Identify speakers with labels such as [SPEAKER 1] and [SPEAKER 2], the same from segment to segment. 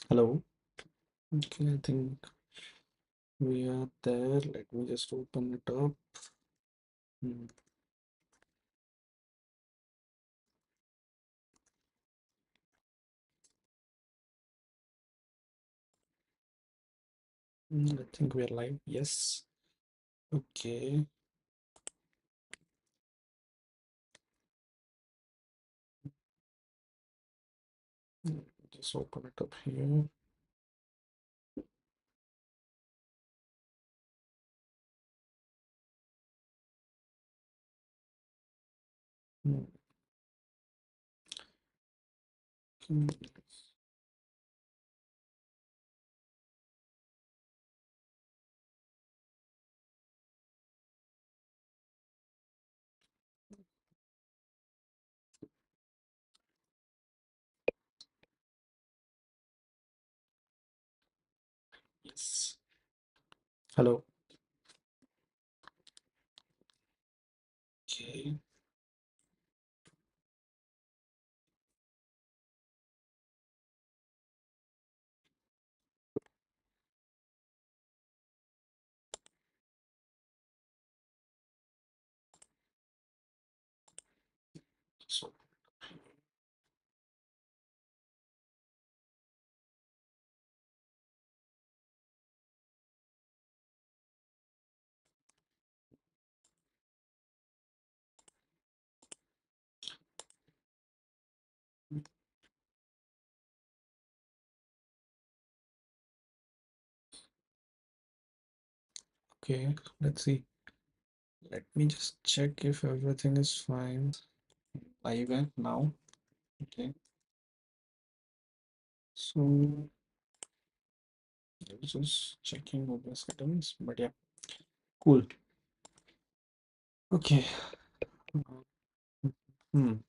[SPEAKER 1] Hello. Okay, I think we are there. Let me just open it up. Hmm, I think we are live. Yes. Okay. Hmm, Just open it up here. Hmm, hmm, Yes. Hello. Okay. So, okay. Let's see. Let me just check if everything is fine. Live now. Okay. So, I was just checking over the settings, but yeah, cool. Okay. Hmm.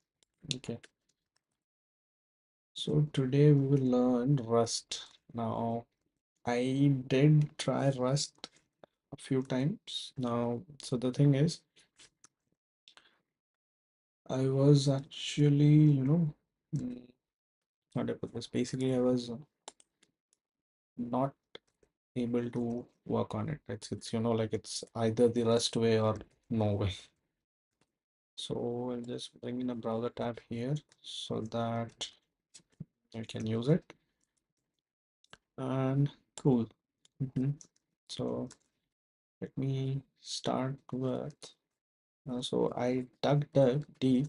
[SPEAKER 1] Okay. So today we will learn Rust. Now, I did try Rust a few times. Now, so the thing is, I was actually, mm, how do I put this? Basically, I was not able to work on it. It's like it's either the Rust way or no way. So I'll just bring in a browser tab here so that I can use it. And cool. Mhm. So let me start with. So I dug deep,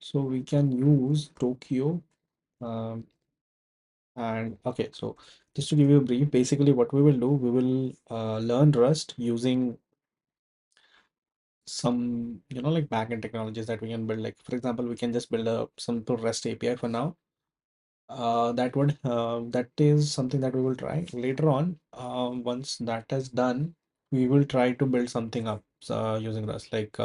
[SPEAKER 1] so we can use Tokyo. Um, and okay, so just to give you a brief, basically what we will do, we will learn Rust using some, like backend technologies that we can build. Like for example, we can just build a simple REST API for now. That is something that we will try later on. Once that is done, we will try to build something up using Rust. Like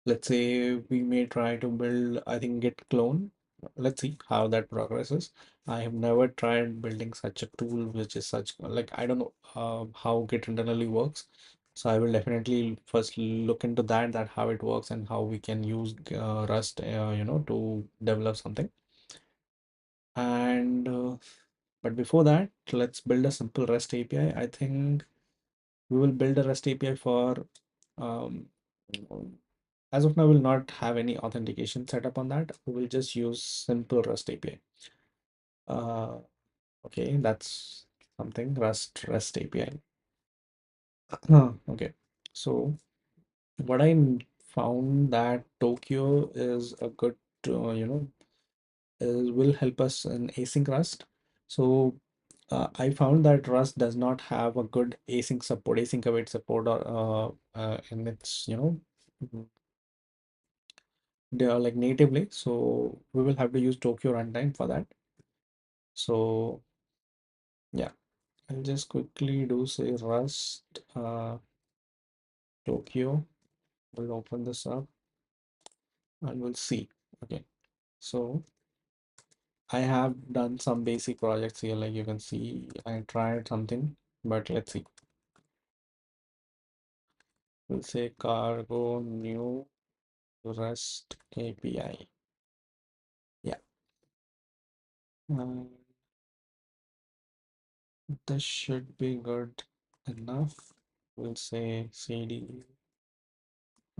[SPEAKER 1] let's say we may try to build, I think, Git clone. Let's see how that progresses. I have never tried building such a tool, which is such like I don't know how Git internally works. So I will definitely first look into that how it works and how we can use Rust, to develop something. And but before that, let's build a simple REST API. I think we will build a REST API for um, as of now, we'll not have any authentication set up on that. We will just use simple Rust API. Uh, okay, that's something REST API. Okay, so what I found that Tokyo is a good, will help us in async Rust. So I found that Rust does not have a good async await support, or in its, they are like natively, so we will have to use Tokyo runtime for that. So yeah, I'll just quickly do say Rust Tokyo. We'll open this up and we'll see. Okay, so I have done some basic projects here, like you can see I tried something, but let's see. We'll say cargo new REST API. Yeah. This should be good enough. We'll say CD.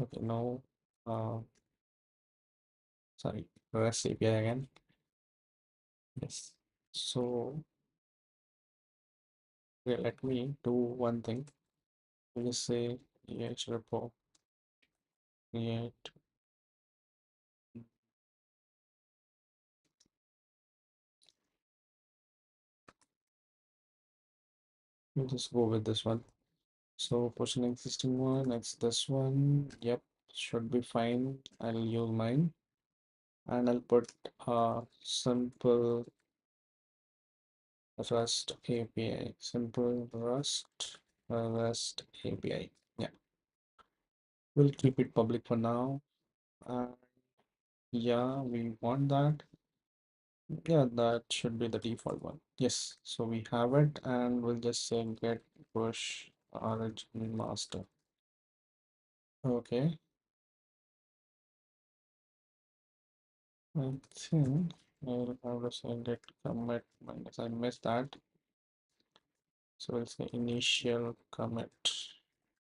[SPEAKER 1] Okay, no. Uh, Sorry, REST API again. Yes. So okay, let me do one thing. We'll just say EH repo create. We'll just go with this one. So push an existing one. It's this one. Yep, should be fine. I'll use mine and I'll put a simple REST API. Simple REST API. Yeah, we'll keep it public for now. Uh, yeah, we want that. Yeah, that should be the default one. Yes, so we have it, and we'll just say get push origin master. Okay, I think I'll have to say get commit minus. I missed that. So we'll say initial commit,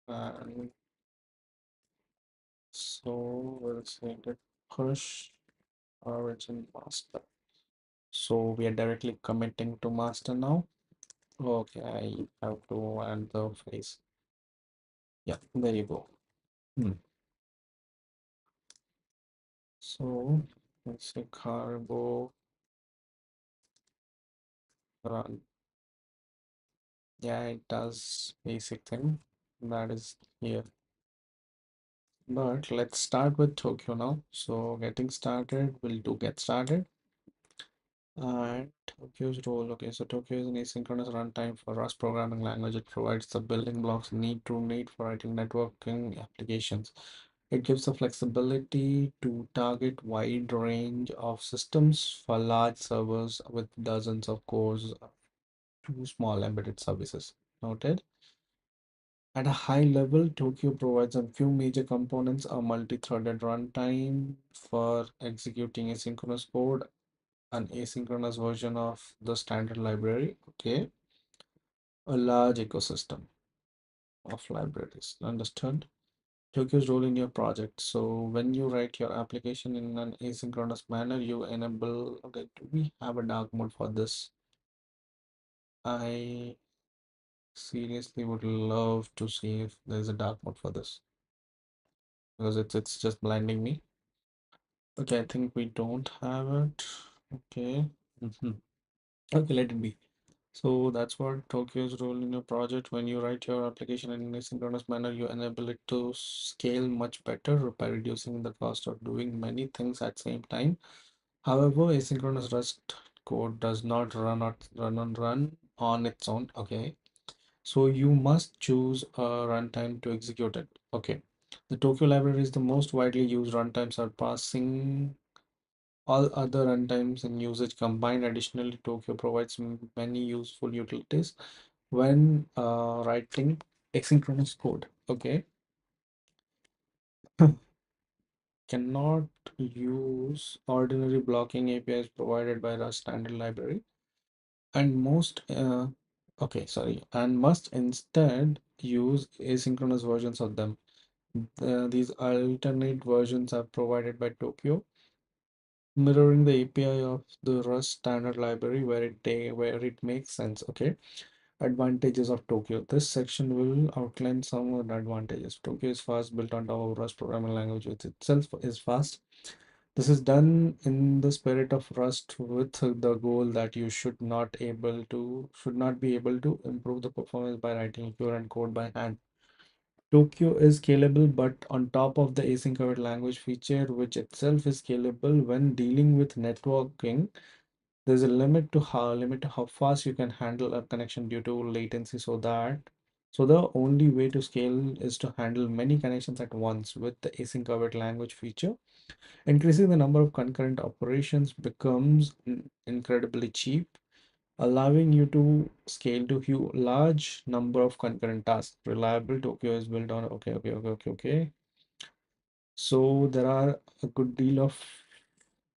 [SPEAKER 1] and so we'll say get push origin master. So we are directly committing to master now. Okay, I have to add the phrase. Yeah, there you go. Hmm. So let's say cargo run. Yeah, it does basic thing that is here. But let's start with Tokyo now. So getting started, we'll do get started. And Tokyo's role. Okay, so Tokyo is an asynchronous runtime for Rust programming language. It provides the building blocks need for writing networking applications. It gives the flexibility to target wide range of systems for large servers with dozens of cores to small embedded services. Noted. At a high level, Tokyo provides a few major components: a multi-threaded runtime for executing asynchronous code, an asynchronous version of the standard library, okay, a large ecosystem of libraries. Understood? Tokyo's role in your project. So when you write your application in an asynchronous manner, you enable, okay, do we have a dark mode for this? I seriously would love to see if there's a dark mode for this because it's just blinding me. Okay, I think we don't have it. Okay. Okay, let it be. So that's what Tokyo's role in your project. When you write your application in a synchronous manner, you enable it to scale much better by reducing the cost of doing many things at same time. However, asynchronous Rust code does not run on its own. Okay. So you must choose a runtime to execute it. Okay. The Tokyo library is the most widely used runtime surpassing all other runtimes in usage combined. Additionally, Tokyo provides many useful utilities when writing asynchronous code. Okay, cannot use ordinary blocking APIs provided by Rust standard library, and okay, sorry, and must instead use asynchronous versions of them. These alternate versions are provided by Tokyo, mirroring the API of the Rust standard library where it makes sense. Okay. Advantages of Tokyo. This section will outline some of the advantages. Tokyo is fast, built on top of Rust programming language, which itself is fast. This is done in the spirit of Rust with the goal that you should not be able to improve the performance by writing equivalent code by hand. Tokyo is scalable, but on top of the async language feature, which itself is scalable when dealing with networking, there's a limit to how fast you can handle a connection due to latency. So the only way to scale is to handle many connections at once with the async await language feature. Increasing the number of concurrent operations becomes incredibly cheap, allowing you to scale to large number of concurrent tasks. Reliable Tokyo is built on, okay. So there are a good deal of,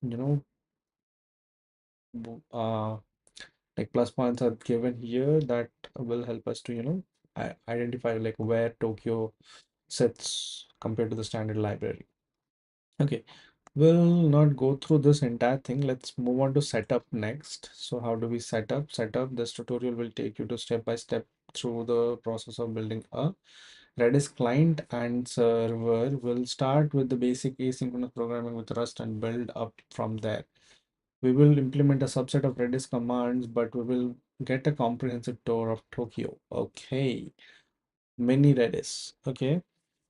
[SPEAKER 1] you know, uh Like plus points are given here that will help us to, identify like where Tokyo sits compared to the standard library. Okay, we'll not go through this entire thing. Let's move on to setup next. So how do we set up? This tutorial will take you to step by step through the process of building a Redis client and server. Will start with the basic asynchronous programming with Rust and build up from there. We will implement a subset of Redis commands, but we will get a comprehensive tour of Tokyo. Okay, mini Redis. Okay,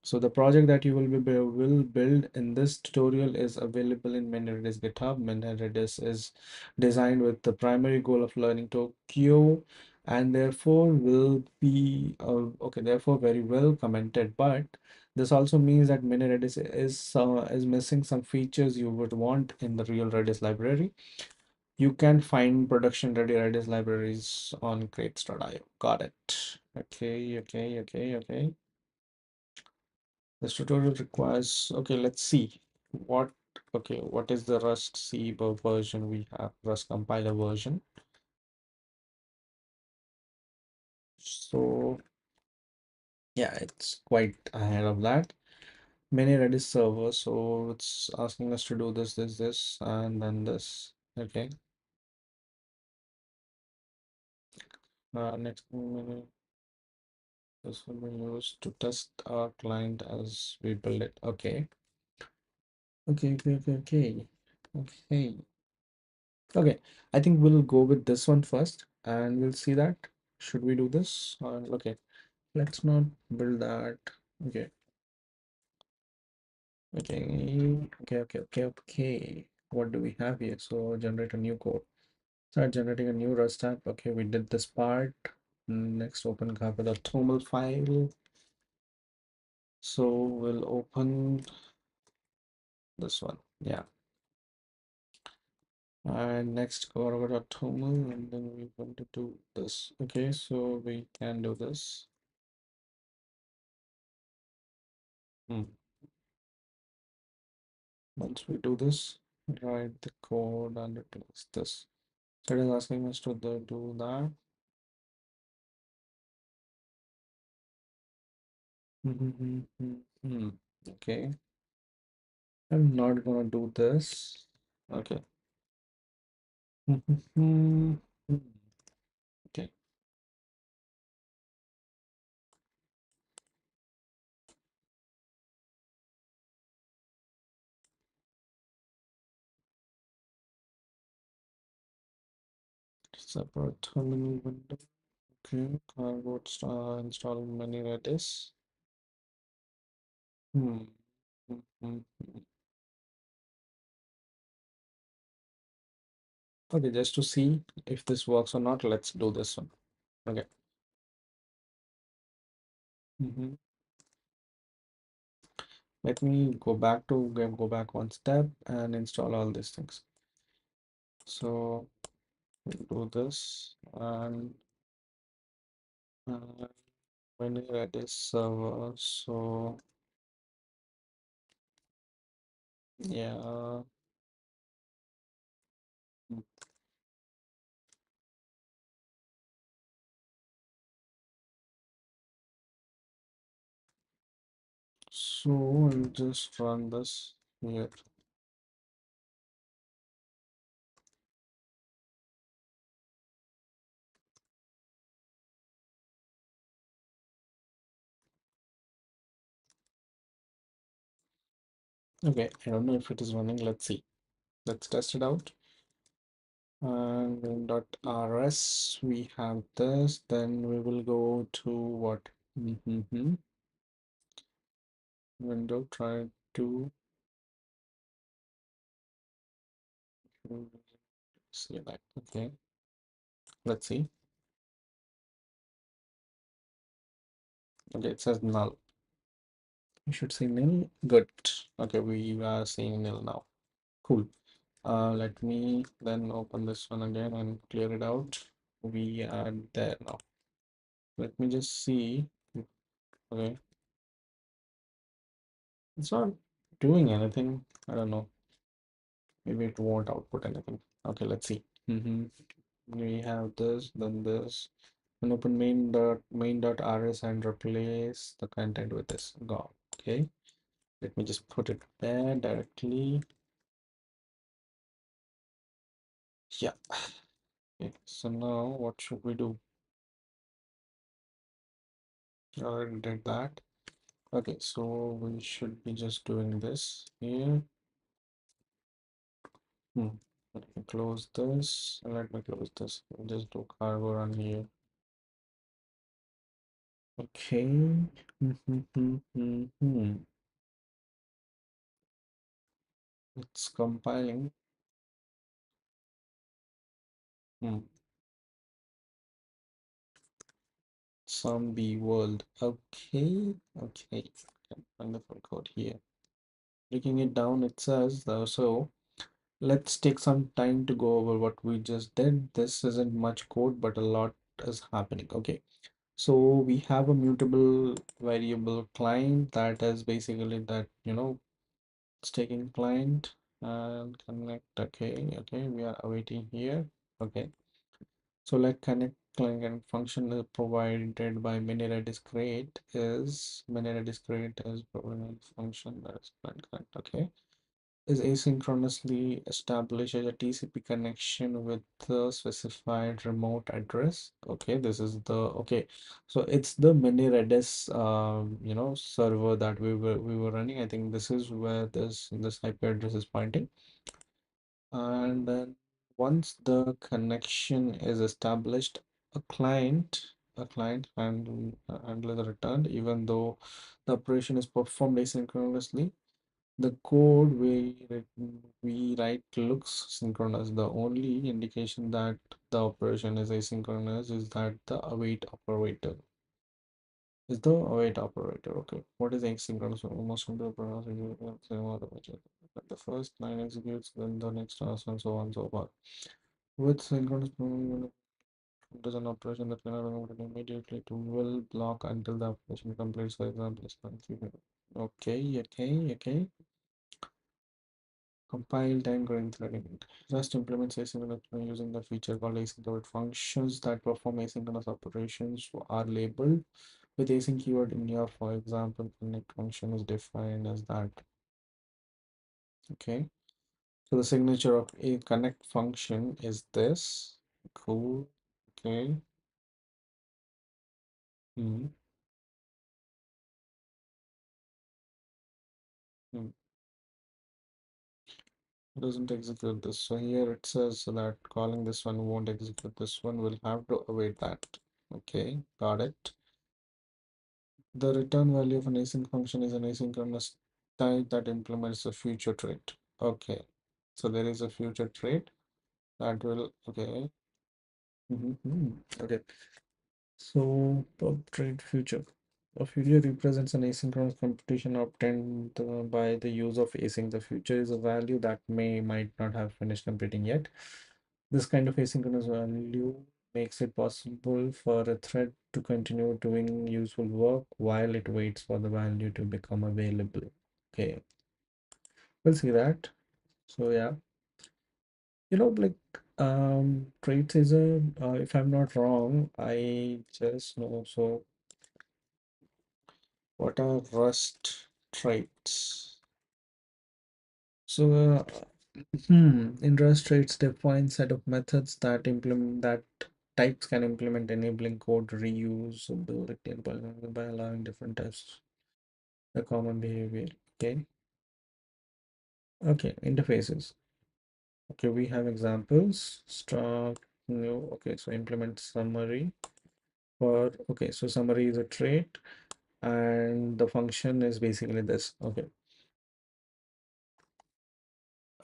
[SPEAKER 1] so the project that you will build in this tutorial is available in Mini Redis GitHub. Mini Redis is designed with the primary goal of learning Tokyo, and therefore will be therefore very well commented. But this also means that Mini Redis is missing some features you would want in the real Redis library. You can find production ready Redis libraries on crates.io. Got it. Okay. This tutorial requires, okay, let's see what, what is the Rust C version we have, Rust compiler version. So yeah, it's quite ahead of that. Many Redis servers, so it's asking us to do this, and then this. Okay. Next minute, this will be used to test our client as we build it. Okay. Okay. Okay, I think we'll go with this one first and we'll see that. Should we do this? Okay, let's not build that. Okay, okay. What do we have here? So generate a new code. Start generating a new Rust app. Okay, we did this part. Next, open Kappa.toml file. So we'll open this one. Yeah. And next go over to toml and then we're going to do this. Okay, so we can do this. Hmm. Once we do this, write the code and replace this. So it is asking us to do that. Okay, I'm not gonna do this. Okay. Okay, separate terminal window. Okay, cargo install many Redis. Hmm. Hmm, hmm, hmm. Okay, just to see if this works or not, let's do this one. Okay. Mhm. Let me go back one step and install all these things. So we'll do this and uh, when Redis server. So yeah. So I'll just run this here. Okay, I don't know if it is running. Let's see. Let's test it out. And in .rs we have this. Then we will go to what? Window try to see that. Okay, let's see. Okay, it says null. You should say nil. Good. Okay, we are seeing nil now. Cool. Let me then open this one again and clear it out. We are there now. Let me just see. Okay, it's not doing anything. I don't know. Maybe it won't output anything. Okay, let's see. We have this, then this. And open main.rs and replace the content with this. Go. Okay. Let me just put it there directly. Yeah. Okay. So now what should we do? I already did that. Okay, so we should be just doing this here. Hmm. Let me close this. Let me close this. We'll just do cargo run here. Okay. It's compiling. Hmm. Some B world. Okay. Okay. Wonderful code here. Breaking it down, it says so. Let's take some time to go over what we just did. This isn't much code, but a lot is happening. Okay. So we have a mutable variable client that is basically that, it's taking client and connect. Okay, okay, we are awaiting here. Okay, so like connect client and function is provided by miniredis create is miniredis create is provided function that is client connect. Okay, is asynchronously establishes a TCP connection with the specified remote address. Okay, this is the okay. So it's the mini Redis server that we were running. I think this is where this IP address is pointing. And then once the connection is established, a client handle is returned, even though the operation is performed asynchronously. The code we write looks synchronous. The only indication that the operation is asynchronous is that the await operator Okay, what is asynchronous? Most of the programs the first line executes, then the next task, and so on and so forth. With synchronous programming, it is an operation that cannot be completed immediately. It will block until the operation completes. For example, is configured. Okay, okay, okay. Compile time green threading. Rust implements asynchronous using the feature called async functions that perform asynchronous operations are labeled with async keyword in here. For example, connect function is defined as that. Okay. So the signature of a connect function is this. Cool. Okay. Hmm. Hmm. Doesn't execute this. So here it says that calling this one won't execute this one. We'll have to await that. Okay, got it. The return value of an async function is an asynchronous type that implements a future trait. Okay, so there is a future trait that will, okay. Okay, so pub trait future. A future represents an asynchronous computation obtained by the use of async. The future is a value that might not have finished computing yet. This kind of asynchronous value makes it possible for a thread to continue doing useful work while it waits for the value to become available. Okay, we'll see that. So yeah, like traits is a if I'm not wrong, I just know. So what are Rust traits? So in Rust traits define set of methods that implement that types can implement enabling code reuse directly by allowing different types the common behavior. Okay. Okay, interfaces. Okay, we have examples. Start new. Okay, so implement summary for okay, so summary is a trait and the function is basically this. Okay,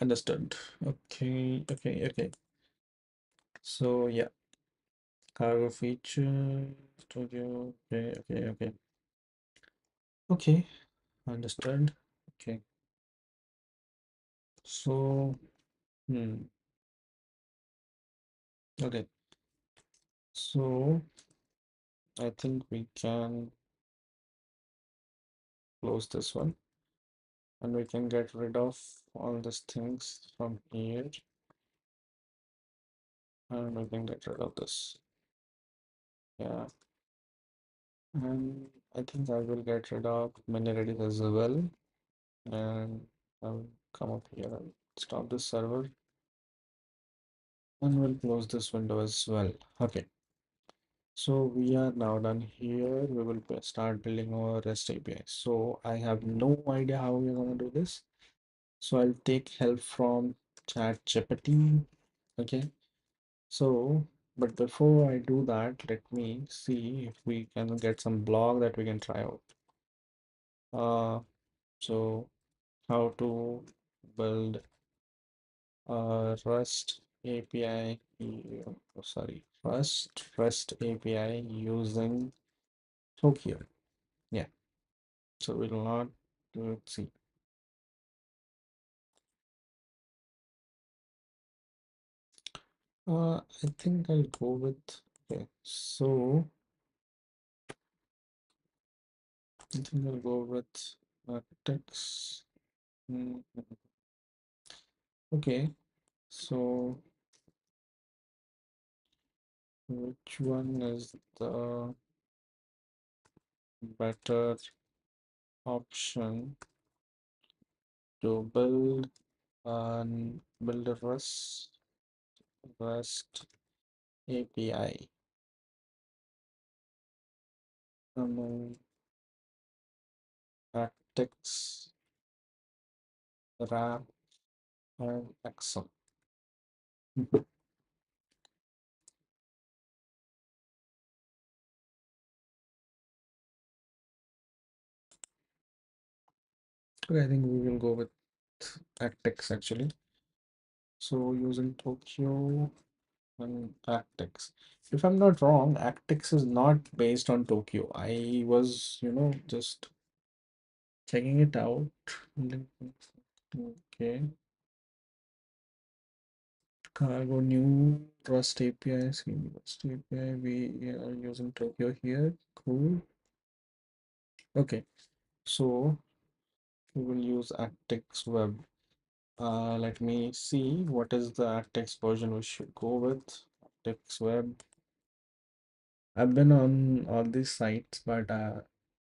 [SPEAKER 1] understood. Okay, okay, okay. So yeah, cargo feature studio. Okay, okay, okay. Okay, understood. Okay. So okay. So I think we can close this one and we can get rid of all these things from here. and we can get rid of this. Yeah, and I think I will get rid of many Redis as well, and I'll come up here and stop this server, and we'll close this window as well. Okay, so we are now done here. We will start building our REST API. So I have no idea how we're gonna do this. So I'll take help from ChatGPT. Okay. So, but before I do that, let me see if we can get some blog that we can try out. So how to build a Rust API, sorry, REST API using Tokio. Yeah. So we'll not, let's see. I think I'll go with, okay, so I think I'll go with text. Mm, okay, so which one is the better option to build a REST API among Actix, RAP, and Excel? Okay, I think we will go with Actix actually. So using Tokio and Actix. If I'm not wrong, Actix is not based on Tokyo. I was, just checking it out. Okay. Cargo new Rust API, Rust API. We are using Tokyo here. Cool. Okay. So we will use Actix Web. Let me see what is the Actix version we should go with. Actix Web. I've been on all these sites, but I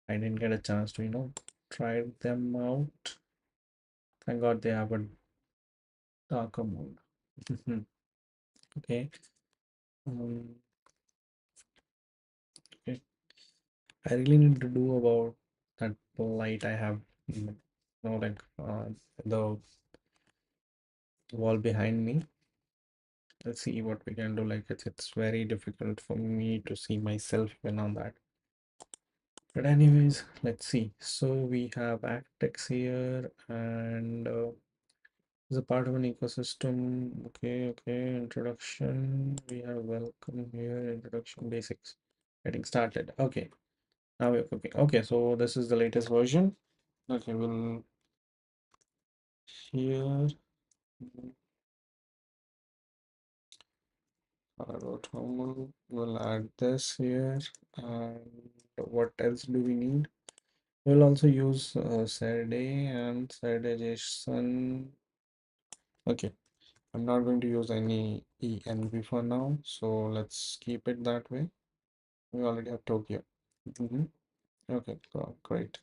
[SPEAKER 1] didn't get a chance to, try them out. Thank God they have a darker mode. Okay. Um, okay. I really need to do about that light I have, like the wall behind me. Let's see what we can do. Like it's very difficult for me to see myself when on that. But anyways, let's see. So we have Actex here and is a part of an ecosystem. Okay, okay. Introduction. We have welcome here. Introduction basics. Getting started. Okay. Now we're cooking. Okay, so this is the latest version. Okay, we'll here. Autonomous. We'll add this here. And what else do we need? We'll also use Saturday and Saturday JSON. Okay, I'm not going to use any env for now, so let's keep it that way. We already have Tokyo. Okay, great.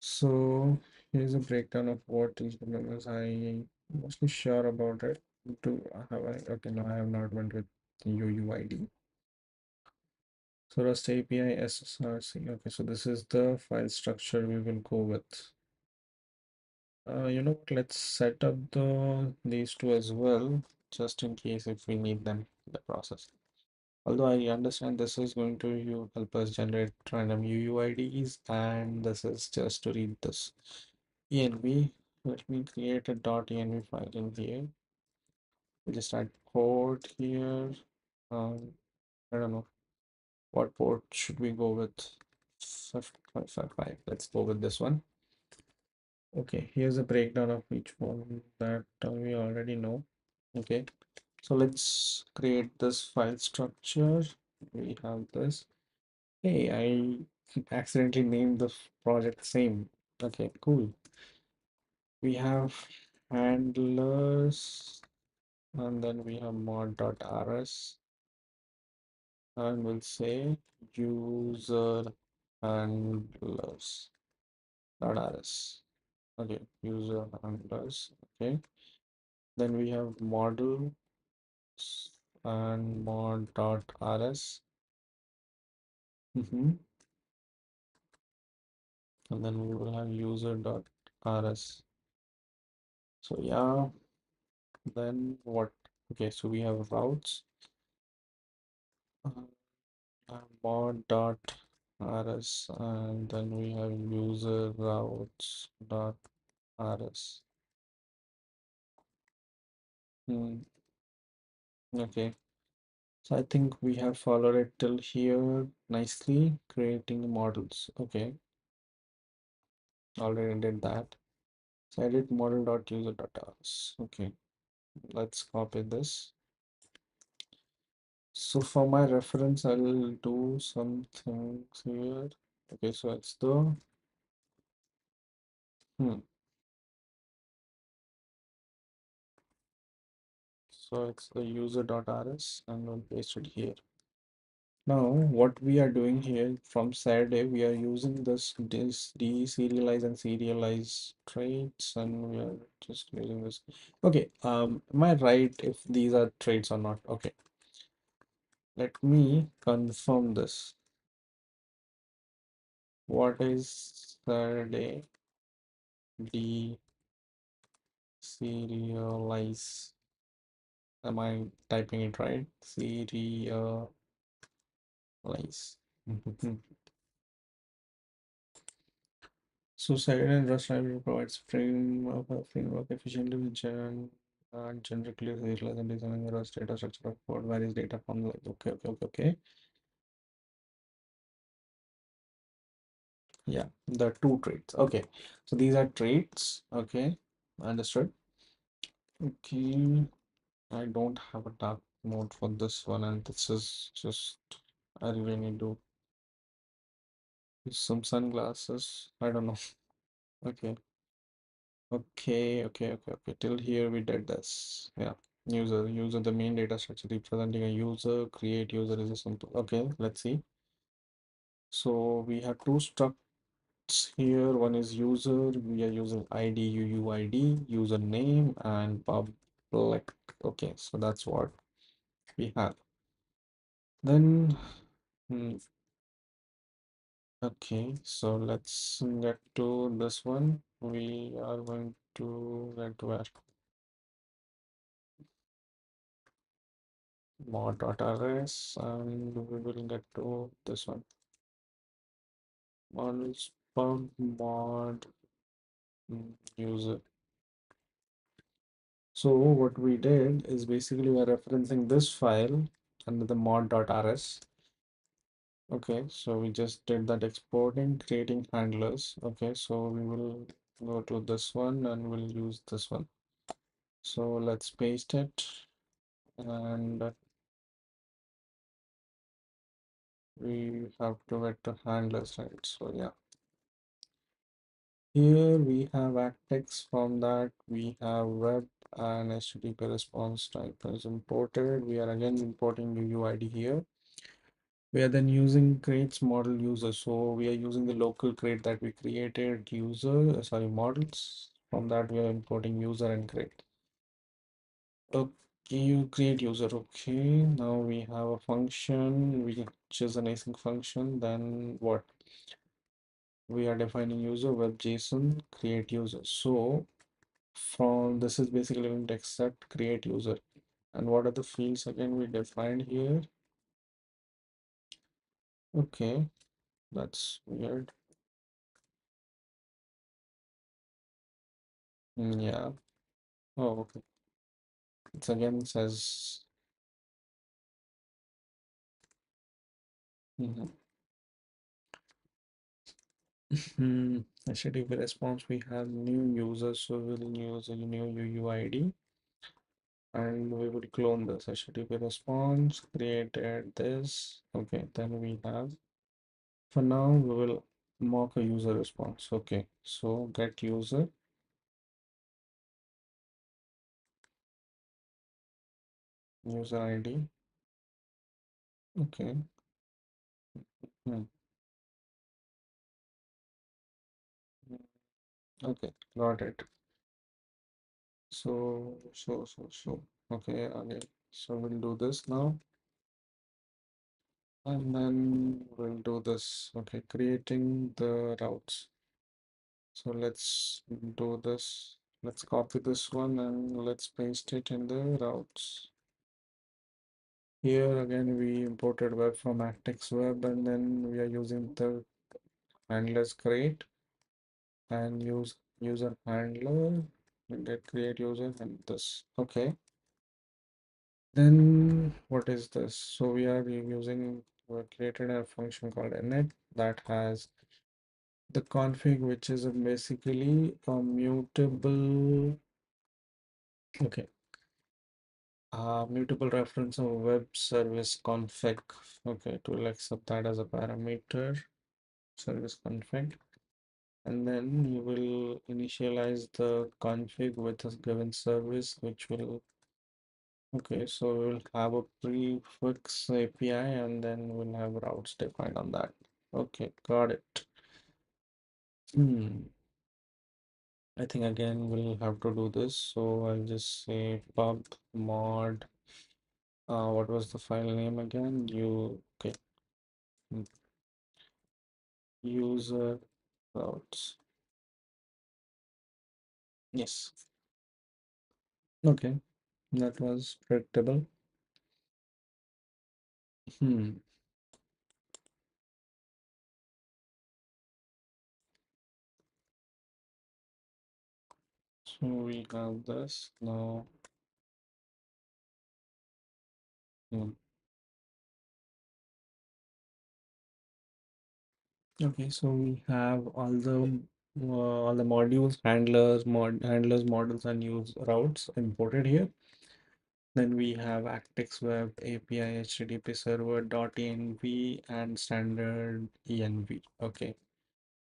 [SPEAKER 1] So here's a breakdown of what each of them is. I mostly sure about it. Do have I? Okay, no, I have not went with UUID. So REST API SSRC. Okay, so this is the file structure we will go with. You know what? Let's set up these two as well, just in case if we need them in the process. Although I understand this is going to help us generate random UUIDs, and this is just to read this env. Let me create a .env file in here. We just add port here. I don't know what port should we go with. 555. Let's go with this one. Okay, here's a breakdown of each one that we already know. Okay, so let's create this file structure. We have this. Hey, I accidentally named the project same. Okay, cool. We have handlers. and then we have mod.rs, and we'll say user handlers dot rs. Okay, user handlers. Okay, then we have models and mod.rs. Mm-hmm. And then we will have user.rs. So yeah, then what? Okay, so we have routes, mod.rs, and then we have user routes.rs. Hmm. Okay, so I think we have followed it till here nicely, creating models. Okay, already did that. So I did model.user.rs. Okay, let's copy this. So for my reference, I'll do some things here. Okay, so it's the hmm. So it's the user.rs and we'll paste it here. Now, what we are doing here from Saturday, we are using this deserialize and serialize traits, and we are just using this. Okay, am I right if these are traits or not? Okay, let me confirm this. What is Saturday deserialize? Am I typing it right? Serialize. So Saturday and Rust library provides framework efficiently with generically serialize and designing the Rust data structure of code varies data from like okay. Yeah, the two traits. Okay, so these are traits. Okay, understood. Okay, I don't have a dark mode for this one, and this is just I really need to use some sunglasses. I don't know. Okay. Okay. Till here we did this. Yeah. User, the main data structure representing a user, create user is a simple. Okay, let's see. So we have two structs here. One is user. We are using ID, UUID, username, and public. Okay, so that's what we have. Then, hmm, okay, so let's get to this one. We are going to get where mod.rs and we will get to this one models pub mod user. So what we did is basically we're referencing this file under the mod.rs. Okay, so we just did that exporting, creating handlers. Okay, so we will go to this one and we'll use this one. So let's paste it and we have to get the handlers, right? So yeah. Here we have ACTEX. From that we have web and HTTP response type is imported. We are again importing UUID here. We are then using crates model user. So we are using the local crate that we created user, sorry, models. From that we are importing user and crate. Okay, you create user. Okay, now we have a function which is an async function. Then what? We are defining user web JSON create user. So from this is basically going to accept create user. And what are the fields again we defined here? Okay, that's weird. Yeah. Oh, okay. It's again says mhm. HTTP response. We have new users, so we'll use a new UUID and we will clone this HTTP response, created this. Okay, then we have for now we will mock a user response. Okay, so get user user ID. Okay. Hmm. Okay, got it. So, okay, okay. So we'll do this now, and then we'll do this. Okay, creating the routes. So let's do this. Let's copy this one and let's paste it in the routes. Here again, we imported web from Actix Web, and then we are using the handlers create and use user handler. And get create user and this. Okay. Then what is this? So we are using we created a function called init that has the config, which is basically a mutable. Okay, mutable reference of web service config. Okay, it will accept that as a parameter, service config, and then you will initialize the config with a given service, which will. Okay, so we'll have a prefix API and then we'll have routes defined on that. Okay, got it. Hmm. I think again we'll have to do this. So I'll just say pub mod. What was the file name again? Okay. mm, User routes. Yes. Okay, that was predictable. Hmm. So we have this now. Hmm. Okay, so we have all the modules, handlers, models, and use routes imported here. Then we have Actix Web API, HTTP server, .env, and standard env. Okay,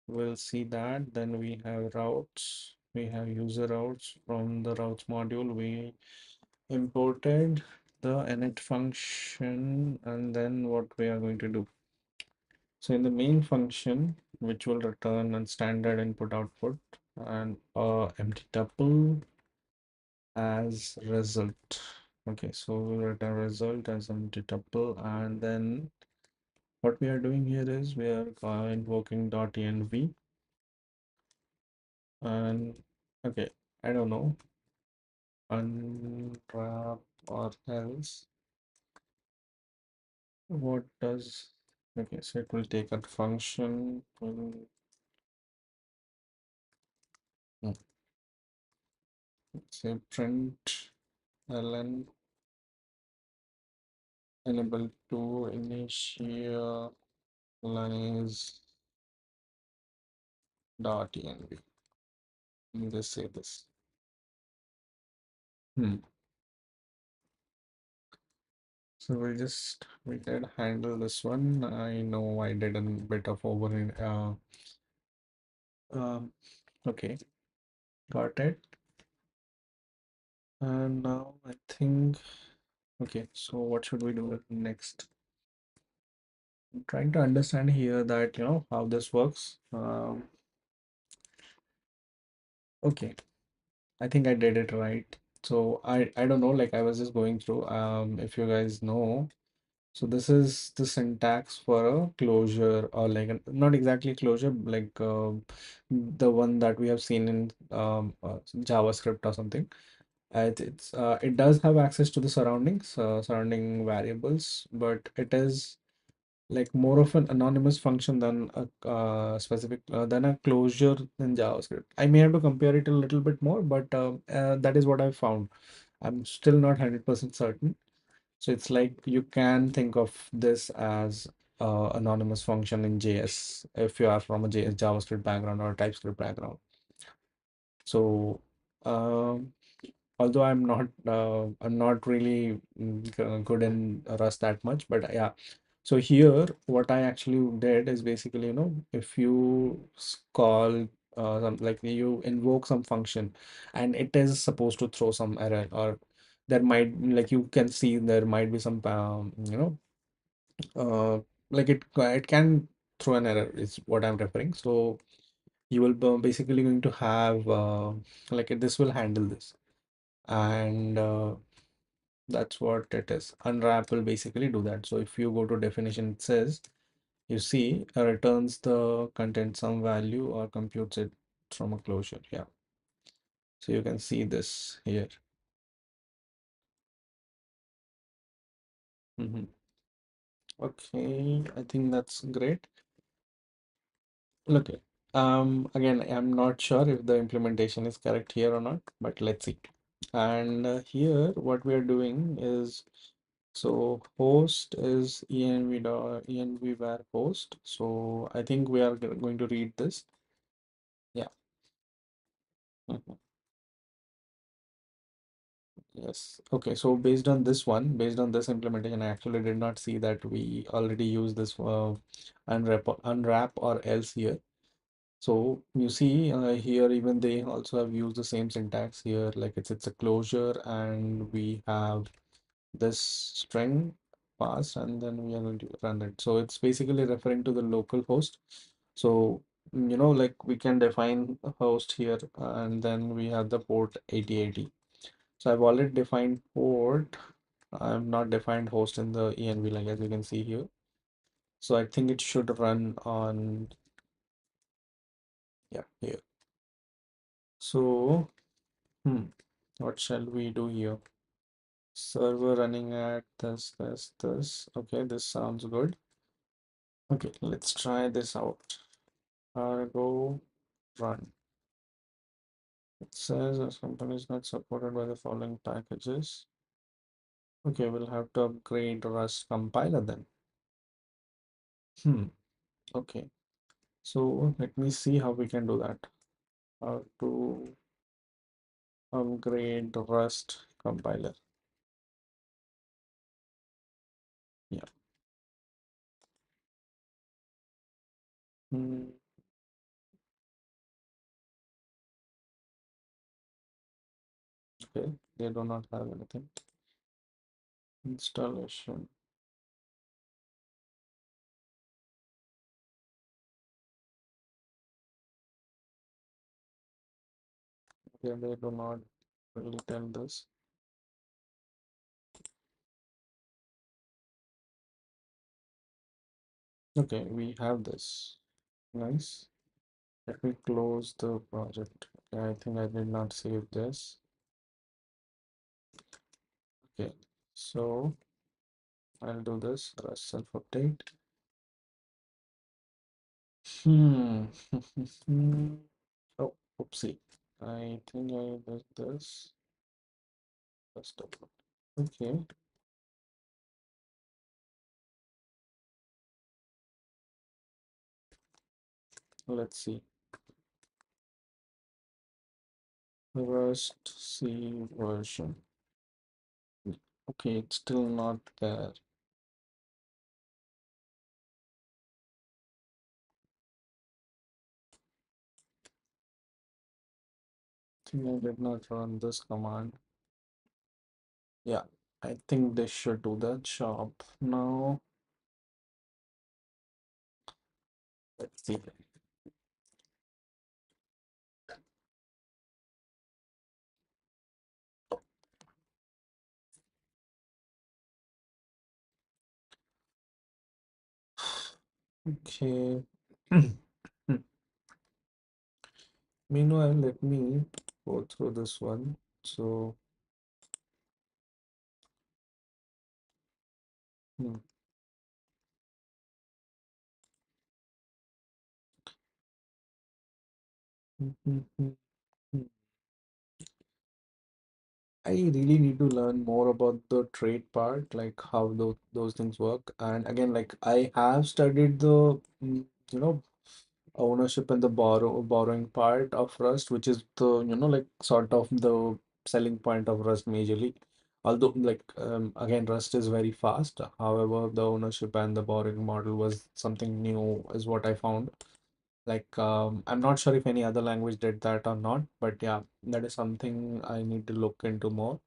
[SPEAKER 1] we'll see that. Then we have routes. We have user routes from the routes module. We imported the init function, and then what we are going to do. So in the main function, which will return a standard input output and empty tuple as result. Okay, so we'll return result as empty tuple, and then what we are doing here is we are invoking .env and okay, I don't know, unwrap or else what does okay, so it will take a function will no, say print ln enable to initialize .env. Let me just say this. Hmm. So we did handle this one. I know I did a bit of over in okay, got it. And now I think okay, so what should we do next? I'm trying to understand here that how this works. Okay, I think I did it right. So I don't know, like I was just going through if you guys know. So this is the syntax for a closure or like not exactly closure, like the one that we have seen in JavaScript or something. It does have access to the surroundings, surrounding variables, but it is like more of an anonymous function than a specific than a closure in JavaScript. I may have to compare it a little bit more, but that is what I found. I'm still not 100% certain. So it's like you can think of this as anonymous function in JS if you are from a JS JavaScript background or a TypeScript background. So um, although I'm not really good in Rust that much, but yeah. So here, what I actually did is basically, if you call like you invoke some function, and it is supposed to throw some error or there might, like you can see, there might be some uh, like it can throw an error is what I'm referring. So you will basically going to have like this will handle this, and that's what it is. Unwrap will basically do that. So if you go to definition, it says, you see, returns the content some value or computes it from a closure. Yeah. So you can see this here. Hmm. Okay, I think that's great. Okay. Again, I'm not sure if the implementation is correct here or not, but let's see. And here, what we are doing is, so host is env var host. So I think we are going to read this. Yeah. Mhm. Yes. Okay. So based on this one, based on this implementation, I actually did not see that we already use this unwrap or else here. So you see here, even they also have used the same syntax here, like it's a closure, and we have this string pass, and then we are going to run it. So it's basically referring to the local host. So like we can define a host here, and then we have the port 8080. So I've already defined port. I've not defined host in the env, like as you can see here. So I think it should run on, yeah, here. So what shall we do here? Server running at this. Okay, this sounds good. Okay, let's try this out. Cargo run. It says this company is not supported by the following packages. Okay, we'll have to upgrade Rust compiler then. Hmm. Okay. So let me see how we can do that. How to upgrade Rust compiler. Yeah. Hmm. Okay, they do not have anything. Installation. Okay, they do not really tell this. Okay, we have this. Nice. Let me close the project. Okay, I think I did not save this. Okay, so I'll do this rest self update. Hmm. Oh, oopsie. I think I did this. Rest upload. Okay, let's see. Rust C version. Okay, it's still not there. I think I did not run this command. Yeah, I think this should do the job. Now, let's see. Okay. Meanwhile, let me go through this one. So, hmm, hmm, hmm, hmm, hmm. I really need to learn more about the trade part, like how those things work. And again, like I have studied the, you know, ownership and the borrowing part of Rust, which is the, like sort of the selling point of Rust majorly. Although, like again, Rust is very fast. However, the ownership and the borrowing model was something new, is what I found. Like I'm not sure if any other language did that or not, but yeah, that is something I need to look into more.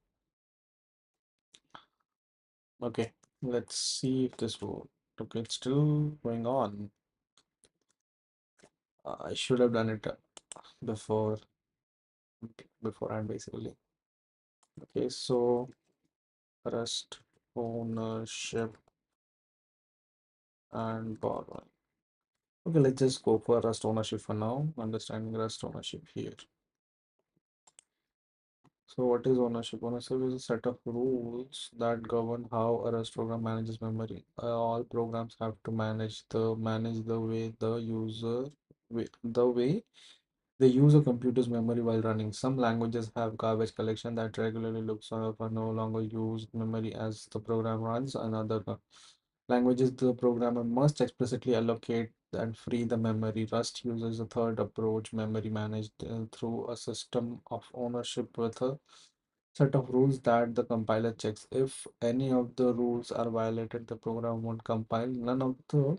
[SPEAKER 1] Okay, let's see if this will. Okay, it's still going on. I should have done it before beforehand, basically. Okay, so Rust ownership and borrowing. Okay, let's just go for Rust ownership for now. Understanding Rust ownership here. So what is ownership? Ownership is a set of rules that govern how a Rust program manages memory. All programs have to manage the way the way they use a computer's memory while running. Some languages have garbage collection that regularly looks for no longer used memory as the program runs. Another languages, the programmer must explicitly allocate and free the memory. Rust uses a third approach, memory managed through a system of ownership with a set of rules that the compiler checks. If any of the rules are violated, the program won't compile. None of the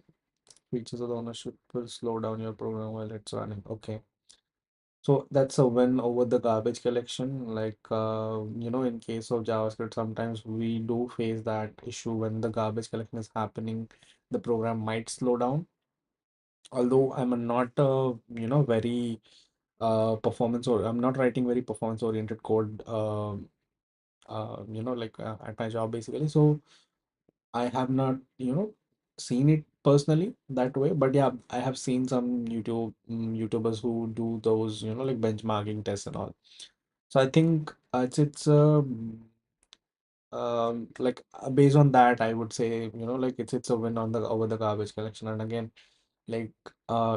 [SPEAKER 1] features of the ownership will slow down your program while it's running. Okay. So that's a win over the garbage collection. Like, in case of JavaScript, sometimes we do face that issue when the garbage collection is happening, the program might slow down. Although I'm not, very performance or I'm not writing very performance oriented code, at my job basically. So I have not, seen it personally that way. But yeah, I have seen some YouTubers who do those, like benchmarking tests and all. So I think based on that, I would say, like it's a win on the over the garbage collection. And again, like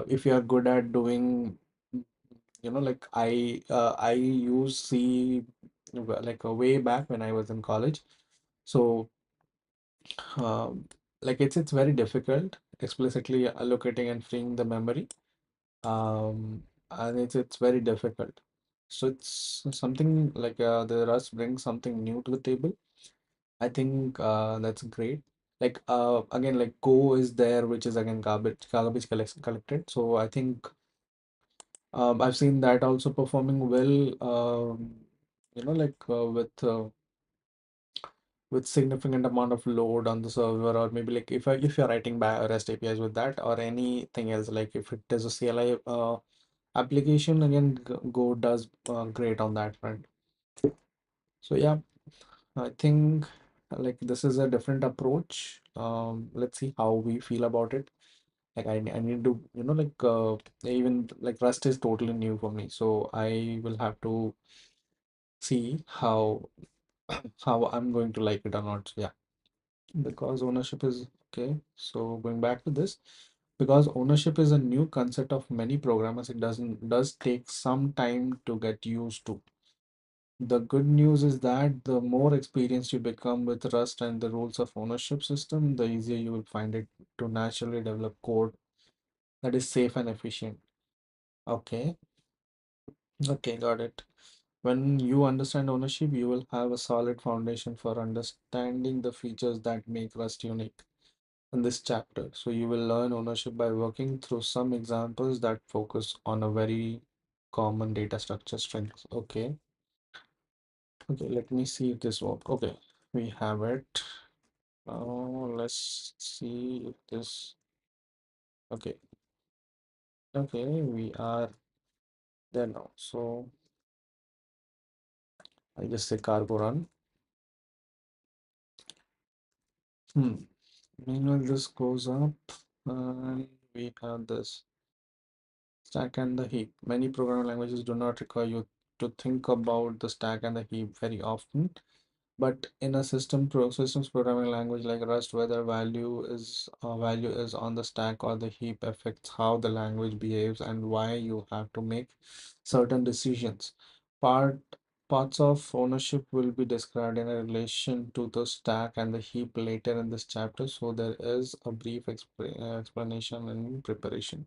[SPEAKER 1] if you are good at doing, like I use C like way back when I was in college. So um, like it's very difficult explicitly allocating and freeing the memory. And it's very difficult. So it's something like the Rust brings something new to the table. I think that's great. Like again, like Go is there, which is again garbage collected. So I think I've seen that also performing well. Like with significant amount of load on the server, or maybe like if you're writing by REST APIs with that, or anything else, like if it is a CLI application, again Go does great on that front. So yeah, I think like this is a different approach. Let's see how we feel about it. Like I need to, even like Rust is totally new for me, so I will have to see how I'm going to like it or not. So, yeah, because ownership is okay. So going back to this, because ownership is a new concept of many programmers, it does take some time to get used to. The good news is that the more experienced you become with Rust and the rules of ownership system, the easier you will find it to naturally develop code that is safe and efficient. Okay, okay, got it. When you understand ownership, you will have a solid foundation for understanding the features that make Rust unique in this chapter. So you will learn ownership by working through some examples that focus on a very common data structure strengths. Okay. Okay, let me see if this works. Okay, we have it. Now let's see if this. Okay, okay, we are there now. So I just say cargo run. Hmm. Meanwhile, this goes up and we have this stack and the heap. Many programming languages do not require you to think about the stack and the heap very often. But in a systems programming language like Rust, whether value is on the stack or the heap affects how the language behaves and why you have to make certain decisions. Part Parts of ownership will be described in a relation to the stack and the heap later in this chapter, so there is a brief explanation and preparation.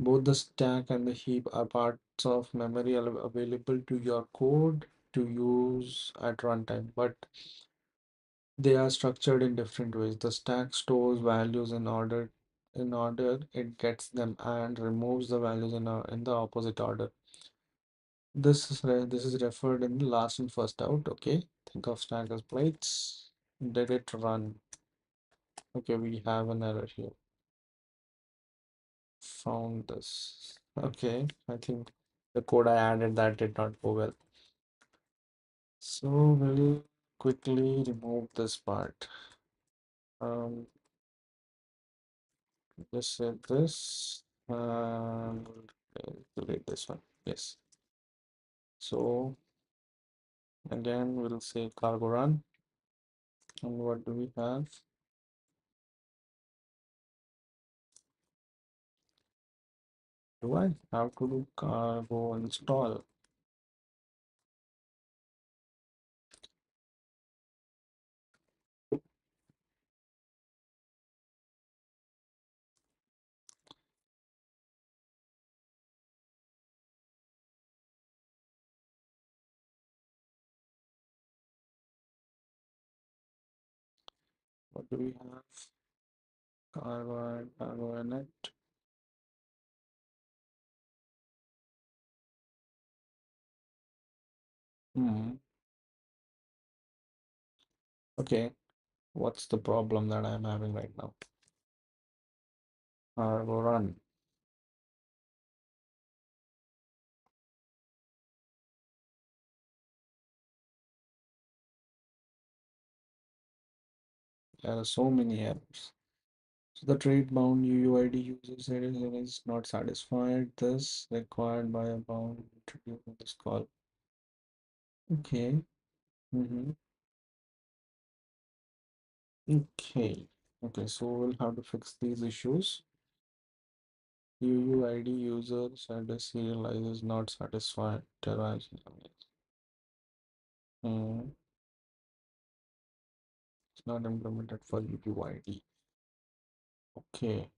[SPEAKER 1] Both the stack and the heap are parts of memory available to your code to use at runtime, but they are structured in different ways. The stack stores values in order it gets them and removes the values in the opposite order. This is referred in the last and first out. Okay, think of stack as plates. Did it run? Okay, we have an error here. Found this. Okay, I think the code I added that did not go well. So we'll quickly remove this part. Um, just say this. Delete this one. Yes. So again, we'll say cargo run. And what do we have? Do I have to do cargo install? What do we have? Cargo init. Hmm. Okay. What's the problem that I'm having right now? Cargo run. There are so many errors. So the trade bound UUID user said it is not satisfied. This required by a bound introducing this call. Okay. Mm-hmm. Okay. Okay, so we'll have to fix these issues. UUID user said the serialize is not satisfied. Hmm. It's not implemented for UUID. Okay.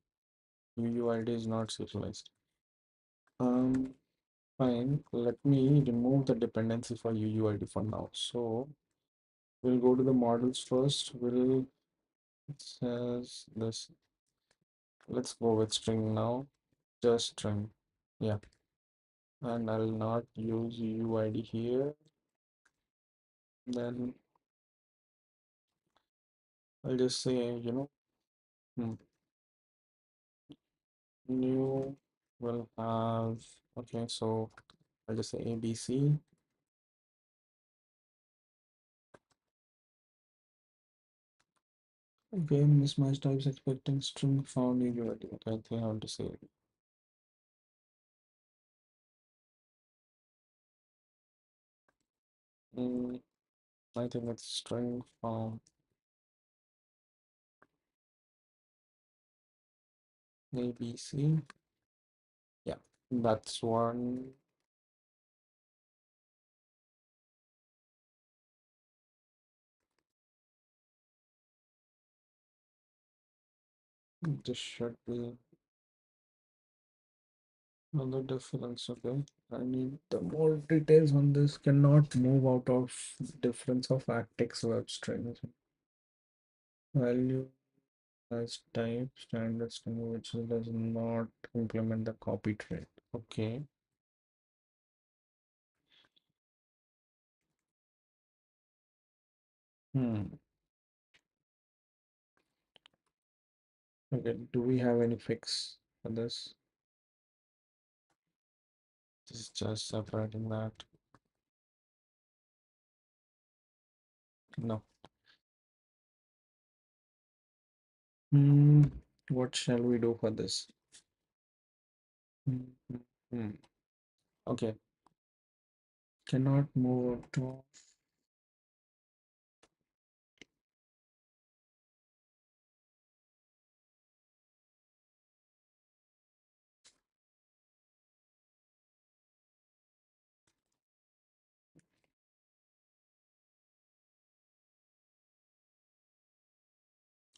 [SPEAKER 1] UUID is not serialized. Um, Fine. Let me remove the dependency for UUID for now. So we'll go to the models first. It says this. Let's go with string now. Just string. Yeah. And I'll not use UUID here. Then I'll just say, hmm, new will have, okay, so I'll just say ABC. Okay, mismatch types expecting string found UUID. Okay, I think I want to say it. Mm, I think it's string found ABC. Yeah, that's one. This should be another difference. Okay, I need the more details on this. Cannot move out of difference of ACTX web strings. Value as type standard string which does not implement the copy trait. Okay. Hmm. Okay. Do we have any fix for this? This is just separating that. No. Hmm. What shall we do for this? Hmm. Hmm. Hmm. Okay. Cannot move to.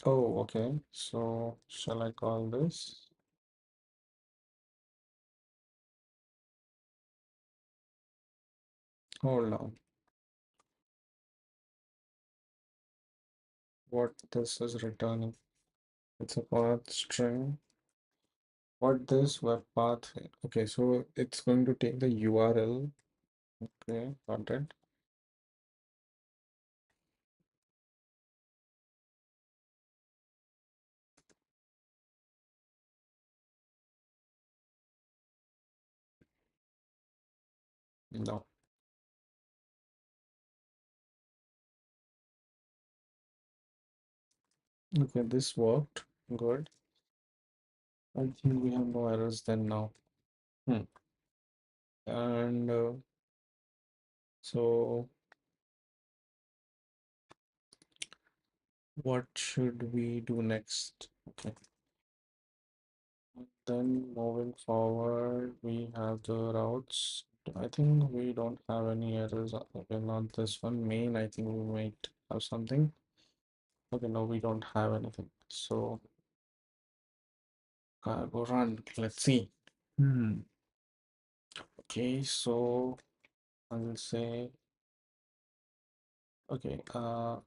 [SPEAKER 1] Oh, okay. So shall I call this? Hold on. What this is returning? It's a path string. What this web path? Okay, so it's going to take the URL. Okay, got it. No. Okay, this worked. Good. I think we have no errors then now. Hmm. And so what should we do next? Okay. Then moving forward, we have the routes. I think we don't have any errors. Okay, not this one. Main, I think we might have something. Okay, no, we don't have anything. So cargo run. Let's see. Hmm. Okay, so I'll say okay. I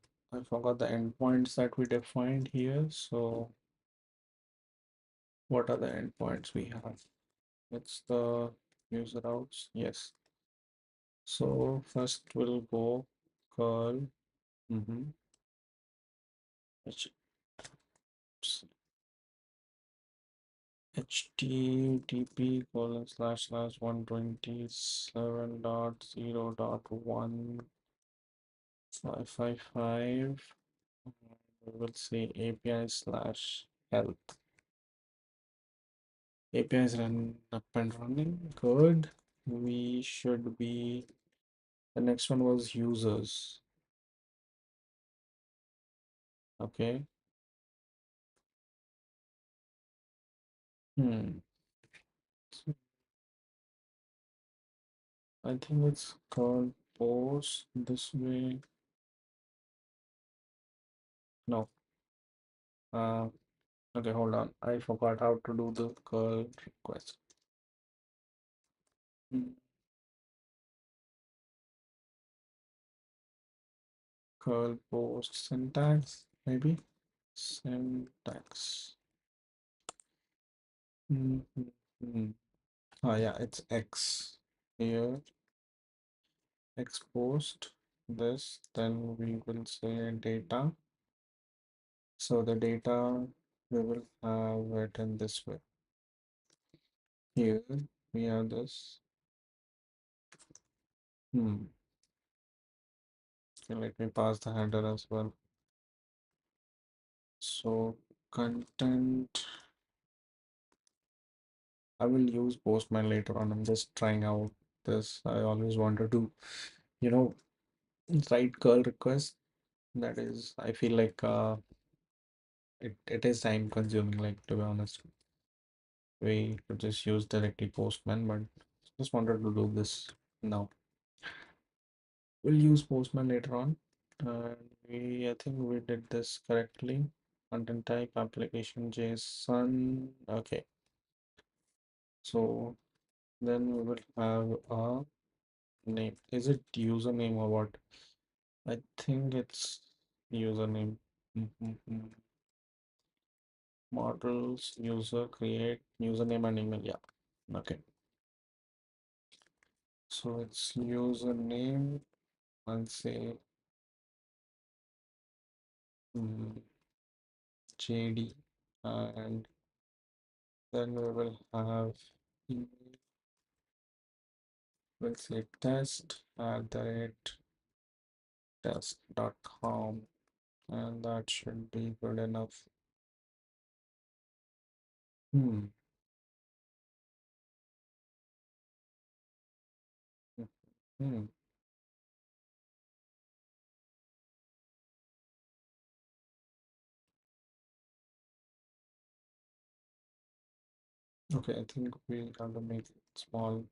[SPEAKER 1] forgot the endpoints that we defined here. So what are the endpoints we have? It's the user routes. Yes. So first we'll go curl. Mm-hmm. HTTP colon slash slash 127.0.1.555. We will say API slash help. API is run up and running. Good. We should be. The next one was users. Okay. Hmm. So I think it's called post this way. No. Uh, okay, hold on. I forgot how to do the curl request. Hmm. Curl post syntax, maybe? Syntax. Mm-hmm. Oh, yeah, it's X here. X post this, then we will say data. So the data we will have it in this way. Here we have this. Hmm. Okay, let me pass the header as well. So content, I will use Postman later on. I'm just trying out this. I always wanted to, you know, write curl request. That is, I feel like it is time consuming, like to be honest. We could just use directly Postman, but just wanted to do this now. We'll use Postman later on. And I think we did this correctly. Content type, application JSON. Okay, so then we will have a name. Is it username or what? I think it's username. Mhm. Models, user, create, username and email. Yeah. Okay. So it's username and say JD, and then we will have email, we'll say test@test.com, and that should be good enough. Hmm. Hmm. Okay, I think we have to make it small.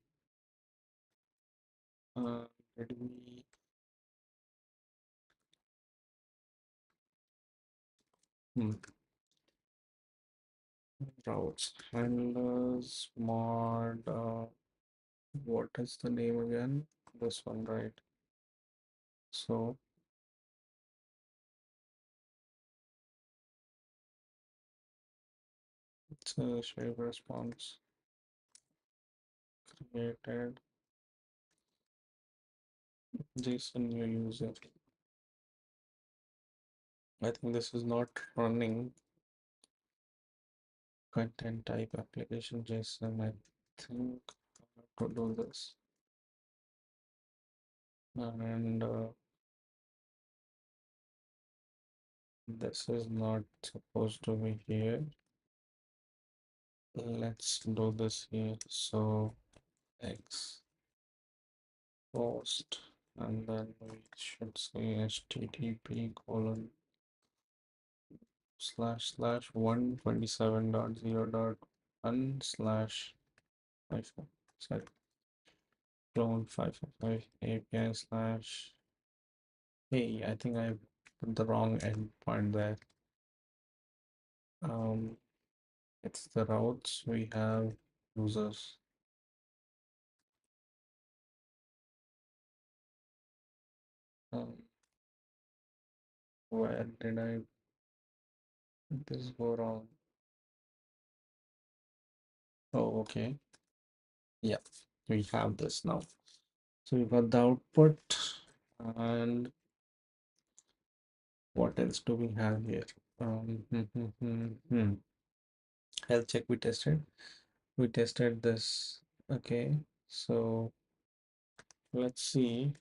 [SPEAKER 1] Uh, did we hmm. Routes handlers mod what is the name again? This one, right? So it's a shape response created JSON new user. I think this is not running. Content type application JSON. I think I have to do this. and this is not supposed to be here. Let's do this here. So X post, and then we should say HTTP colon slash slash 127.0.1 slash 5, sorry, clone 555 API slash. Hey, I think I put the wrong endpoint there. Um, it's the routes we have users. Um, where did this go wrong? Oh, okay. Yeah, we have this now. So we got the output, and what else do we have here? Health check we tested. We tested this. Okay, so let's see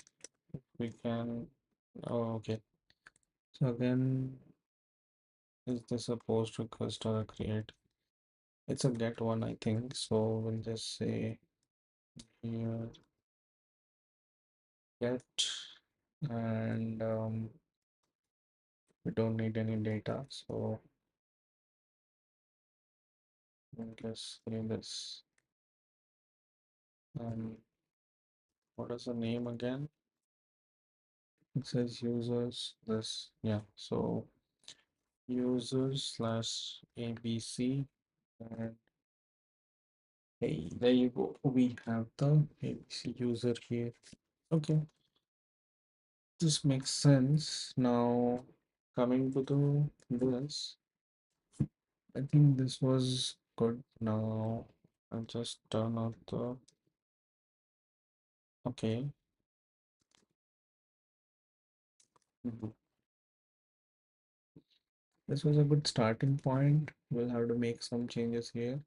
[SPEAKER 1] if we can. Oh, okay. So again, is this a post request or a create? It's a get one, I think. So we'll just say here get, and we don't need any data. So we'll just say this. Um, what is the name again? It says users. This, yeah. So users slash ABC, and hey, there you go. We have the ABC user here. Okay, this makes sense. Now coming to this, I think this was good. Now I'll just turn off the. Okay. Mhm. This was a good starting point. We'll have to make some changes here.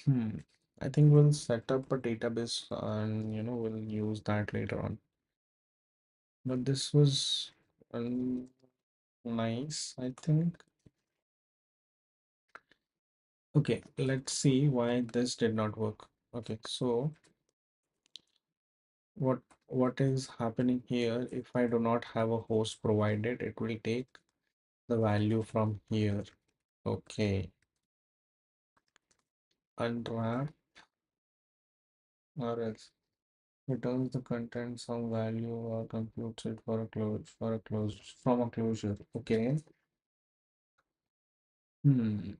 [SPEAKER 1] Hmm. I think we'll set up a database and we'll use that later on. But this was nice, I think. Okay, let's see why this did not work. Okay, so what is happening here? If I do not have a host provided, it will take the value from here. Okay, unwrap or else returns the content some value or computes it for a close from a closure. Okay. Hmm.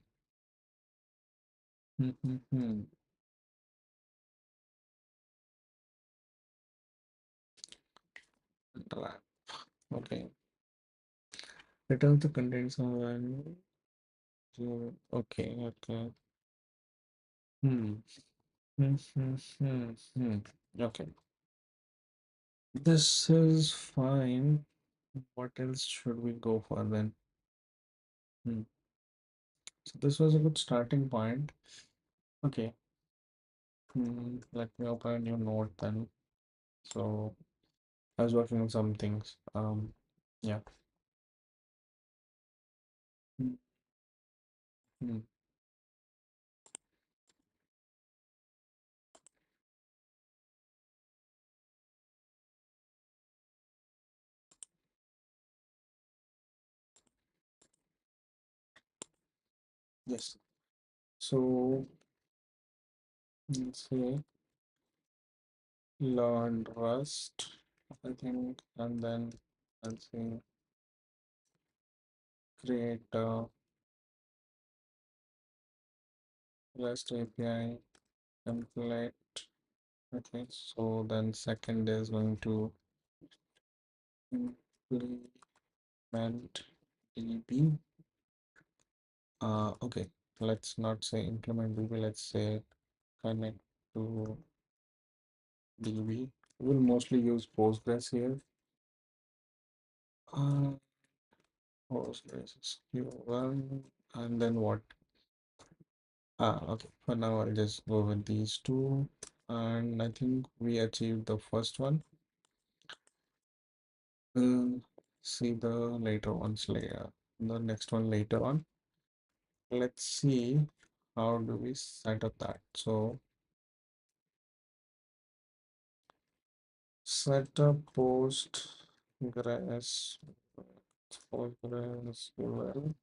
[SPEAKER 1] Hmm. Hmm. Hmm. Unwrap. Okay. Returns the content some value. Okay. Okay. Hmm. Hmm. Hmm. Hmm. Hmm. Okay. This is fine. What else should we go for then? Hmm. So this was a good starting point. Okay. Let me open a new note then. So I was working on some things. Yeah. Hmm. Hmm. Yes. So let's say learn Rust, I think, and then let's say create a REST API template. Okay. So then second is going to implement DB. Okay, let's not say implement DB, let's say connect to DB. We'll mostly use Postgres here. Uh, Postgres SQL, and then what? Okay, for now I'll just go with these two, and I think we achieved the first one. We'll see the later ones later. The next one later on. Let's see how do we set up that. So set up Postgres PostgreSQL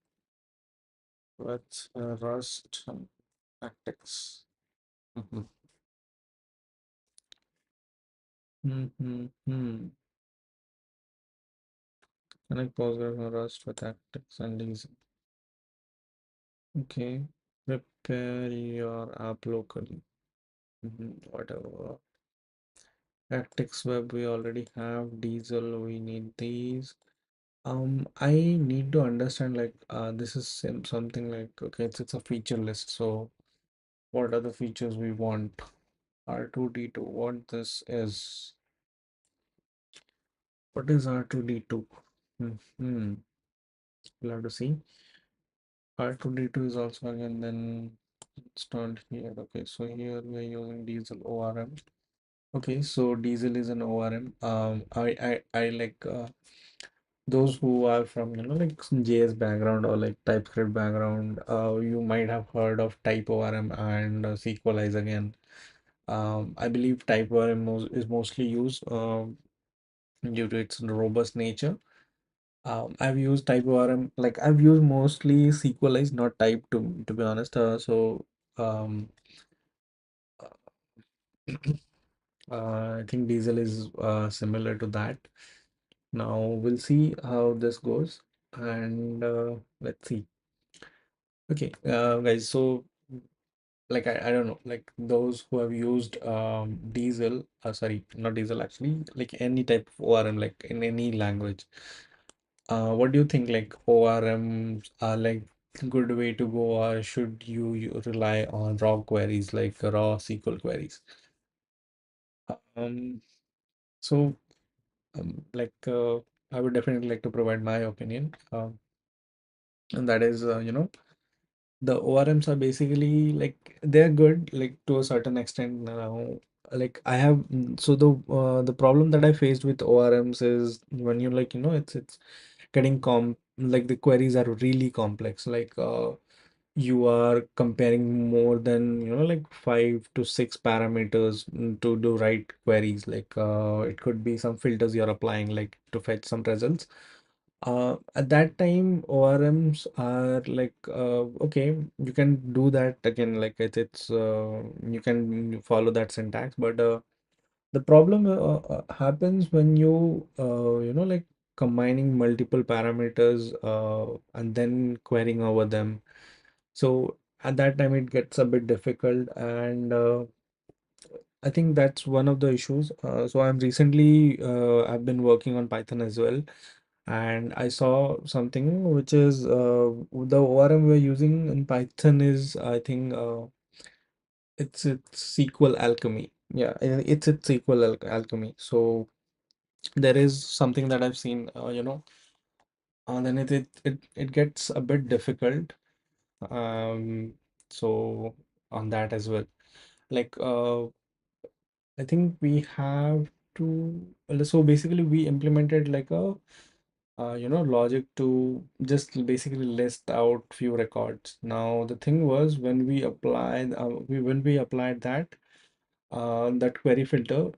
[SPEAKER 1] with Rust tactics. Mhm. Mm-hmm. Connect Postgres and Rust with tactics and these. Okay. Prepare your app locally. Whatever. Tactics web we already have. Diesel we need these. I need to understand like this is something like okay, it's a feature list. So what are the features we want? R2D2. What this is? What is R2D2? Hmm. We'll have to see. R2D2 is also again then installed here. Okay, so here we're using Diesel ORM. Okay, so Diesel is an ORM. I like those who are from like some JS background or like TypeScript background. You might have heard of Type ORM and Sequelize again. I believe Type ORM is mostly used due to its robust nature. I've used Type ORM, like I've used mostly Sequelize, not Type to be honest. Um, I think Diesel is similar to that. Now we'll see how this goes, and let's see. Okay, guys. So like I don't know, like those who have used Diesel, sorry, not Diesel actually, like any type of ORM, like in any language. What do you think? Like ORMs are like good way to go, or should you rely on raw queries like raw SQL queries? Um, so like I would definitely like to provide my opinion, and that is the ORMs are basically like they're good like to a certain extent now. Like I have so the problem that I faced with ORMs is when you like it's getting like the queries are really complex. Like you are comparing more than like 5 to 6 parameters to do right queries. Like it could be some filters you're applying like to fetch some results. At that time, ORMs are like okay, you can do that again. Like it's you can follow that syntax, but the problem happens when you like combining multiple parameters and then querying over them. So at that time, it gets a bit difficult, and I think that's one of the issues. So I've been working on Python as well, and I saw something which is the ORM we're using in Python is I think it's SQL Alchemy. Yeah, it's SQL Alchemy. So there is something that I've seen, then it gets a bit difficult. Um, so on that as well, like I think we have to. So basically, we implemented like a logic to just basically list out few records. Now the thing was when we applied that query filter.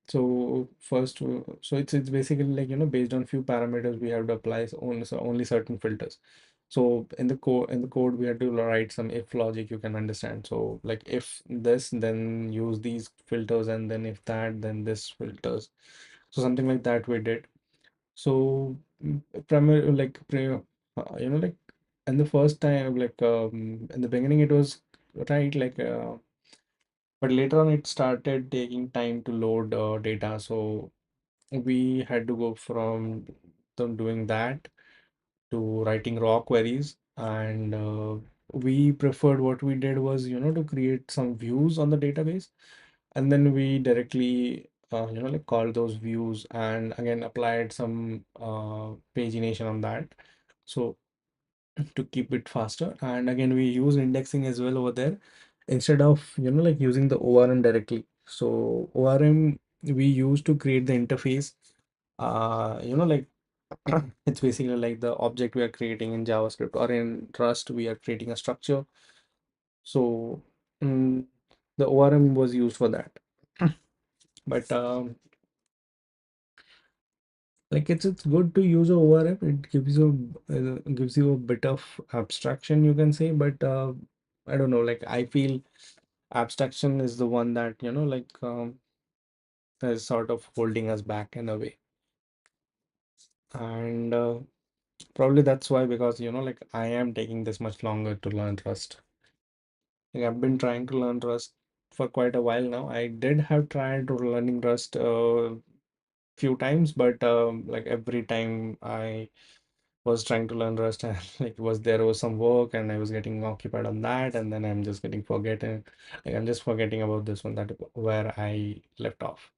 [SPEAKER 1] So first, so it's basically like based on few parameters we have to apply only certain filters. So in the code we had to write some if logic you can understand. So like if this, then use these filters, and then if that, then this filters. So something like that we did. So primary like like in the first time like in the beginning it was right like but later on it started taking time to load data. So we had to go from doing that to writing raw queries, and we preferred what we did was to create some views on the database, and then we directly like called those views and again applied some pagination on that, so to keep it faster. And again we use indexing as well over there instead of like using the ORM directly. So ORM we use to create the interface, Like it's basically like the object we are creating in JavaScript, or in Rust, we are creating a structure. So mm, the ORM was used for that. But like it's good to use a ORM. It gives you a bit of abstraction, you can say. But I don't know. Like I feel abstraction is the one that is sort of holding us back in a way. And probably that's why, because like I am taking this much longer to learn Rust. Like I've been trying to learn Rust for quite a while now. I did have tried to learning Rust few times, but like every time I was trying to learn Rust, and like there was some work and I was getting occupied on that, and then I'm just getting forgetting. Like I'm just forgetting about this one, that where I left off.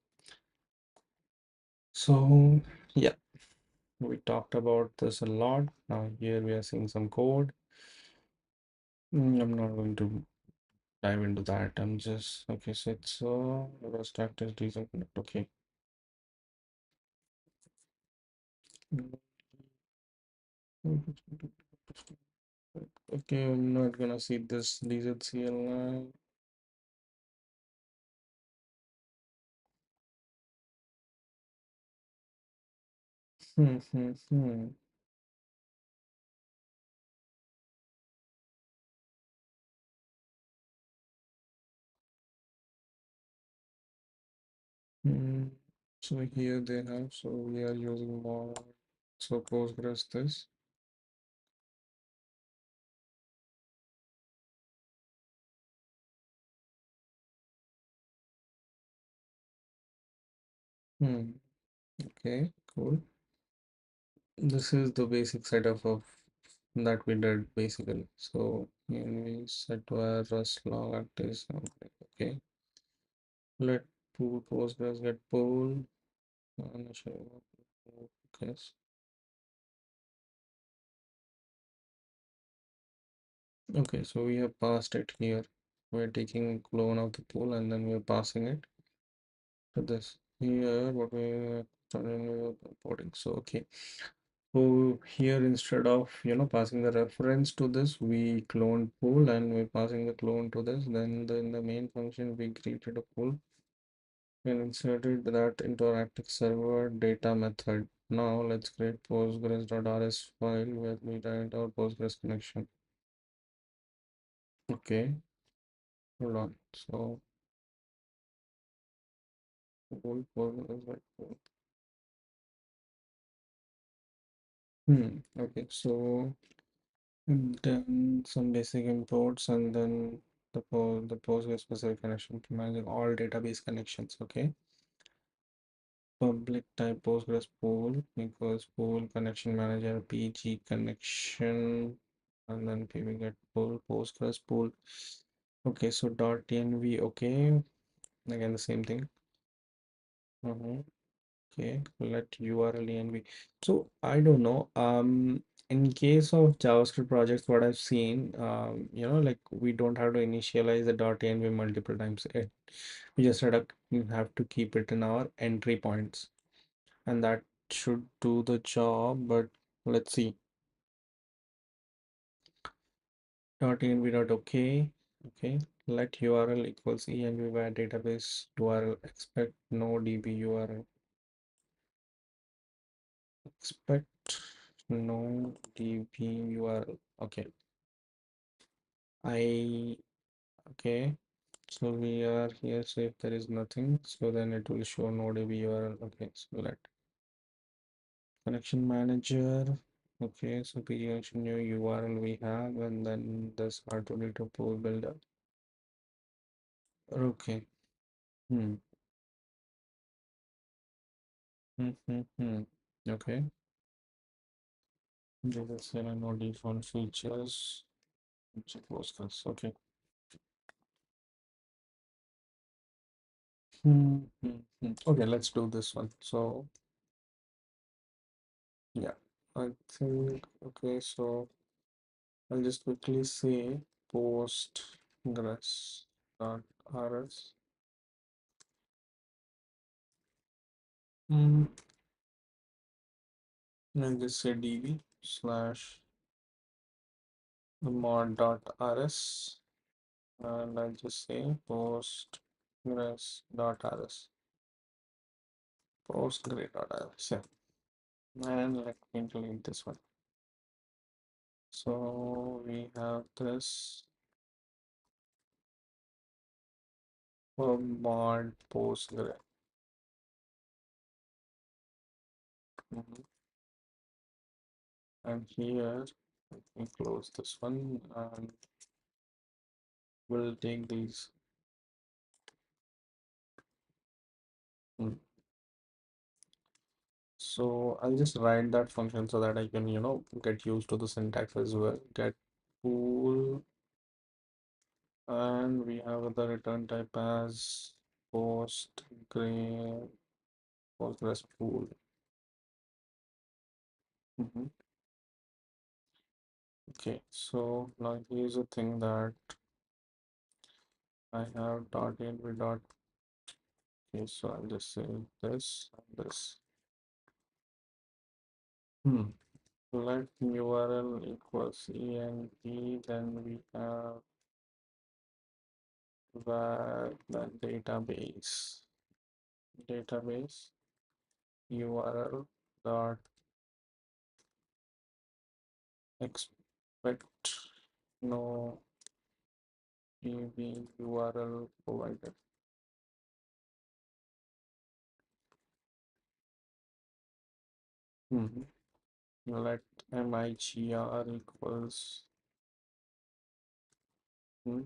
[SPEAKER 1] So yeah, we talked about this a lot. Now here we are seeing some code. I'm not going to dive into that. I'm just okay. So it's Rust actors decent. Okay. Okay, I'm not gonna see this DZCL. Hmm, hmm, hmm. Hmm. So here they have. So we are using more. So Postgres this. Hmm. Okay, cool. This is the basic setup of that we did basically. So we set where Rust log actors. Okay. Let pool Postgres get pool. Okay. Okay, so we have passed it here. We're taking clone of the pool and then we're passing it to this. Here, what we are importing. So, okay. So here, instead of passing the reference to this, we cloned pool and we're passing the clone to this. Then in the main function, we created a pool and inserted that into our active server data method. Now let's create postgres.rs file where we write our postgres connection. Okay, hold on. So postgres like okay, so then some basic imports, and then the Postgres specific connection to manage all database connections. Okay, public type Postgres pool equals pool connection manager PG connection, and then we get pool Postgres pool. Okay, so .env. Okay, again the same thing. Okay, let URL env. So I don't know. In case of JavaScript projects, what I've seen, like we don't have to initialize the .env multiple times. We just have to keep it in our entry points, and that should do the job. But let's see. .env dot okay. Okay. Let URL equals env via database URL. Expect no DB URL. Expect no DB URL. Okay. I okay. So we are here. So if there is nothing, so then it will show no DB URL. Okay. So let connection manager. Okay. So PG connection new URL we have, and then this R2D2 pool builder. Okay. Hmm. Hmm. Hmm. Hmm. Okay. This is no default features. Check Postgres. Okay. Hmm. Hmm. Hmm. Okay. Let's do this one. So yeah, I think okay. So I'll just quickly say postgres.rs. And just say db slash mod.rs, and I'll just say postgres.rs, postgre.rs, yeah. And let me delete this one. So we have this for mod postgre. Mhm. And here, let me close this one and we'll take these. Hmm. So I'll just write that function so that I can, get used to the syntax as well. Get pool, and we have the return type as postgre postgres pool. Mhm. Okay, so now here's the thing that I have dot env dot. Okay, so I'll just say this and this. Hmm. Let URL equals env, then we have where the database URL dot expect no EV URL provided. Mhm. Let MIGR equals hmm,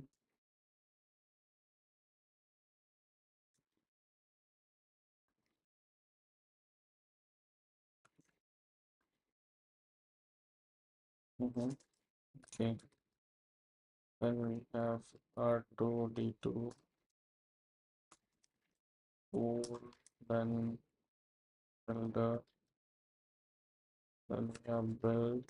[SPEAKER 1] mhm. Okay, then we have R2D2 pool, then builder, then we have build,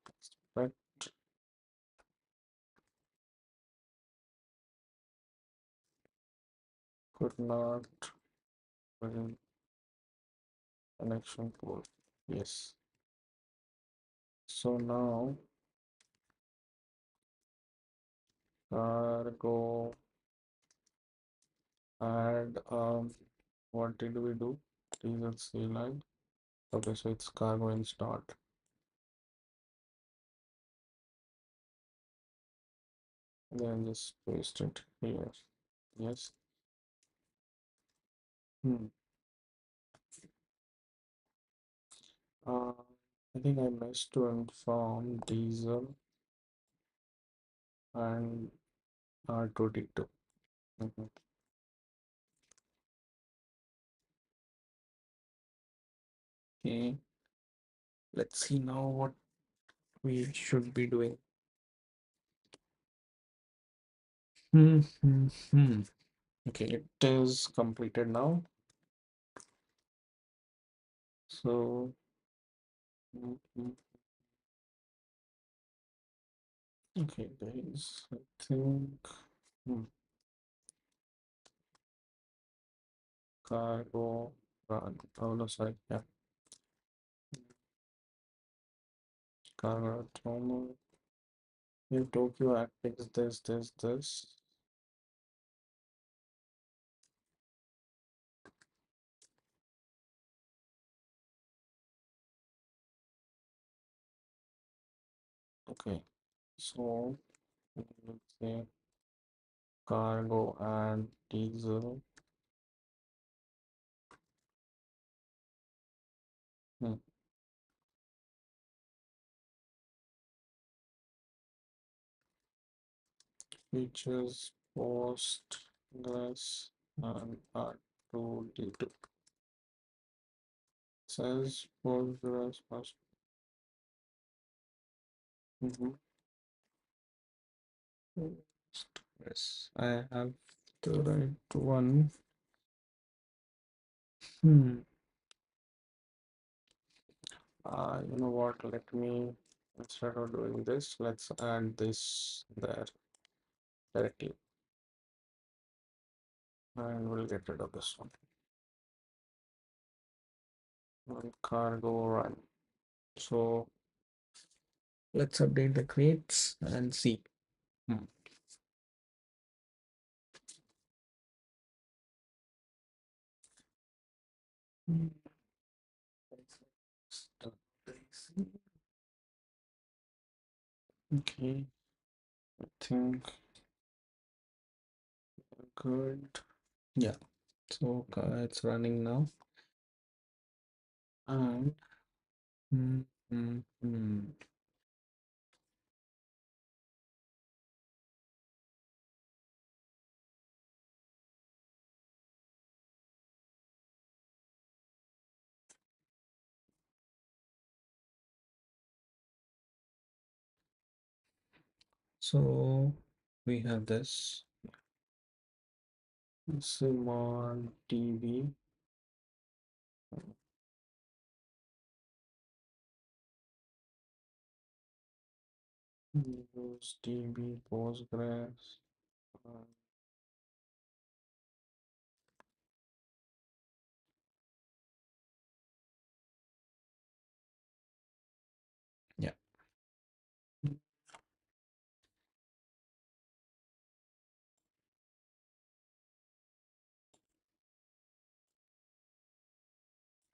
[SPEAKER 1] expect could not build connection pool. Yes. So now cargo add what did we do? Diesel C line. Okay, so it's cargo in start. Then just paste it here. Yes. Hmm. Uh, I think I missed to inform diesel and R2D2. Mhm. Okay, let's see now what we should be doing. Hmm, hmm, hmm. Okay, it is completed now. So, mhm. Okay, guys, I think hmm, cargo run. Oh no, sorry. Yeah, cargo total. If Tokyo activates this. Okay, so let's say cargo and diesel. Hmm. Features post glass and R2D2. Says Postgres must. Mhm. Yes, I have the right one. Hmm. You know what? Let me, instead of doing this, let's add this there directly. and we'll get rid of this one. Cargo run. So let's update the crates and see. Hmm. Hmm. Start tracing. Okay, I think good. Yeah, so it's running now. And hmm, hmm, hmm. So we have this Simon TV. Use DB Postgres. uh, yeah,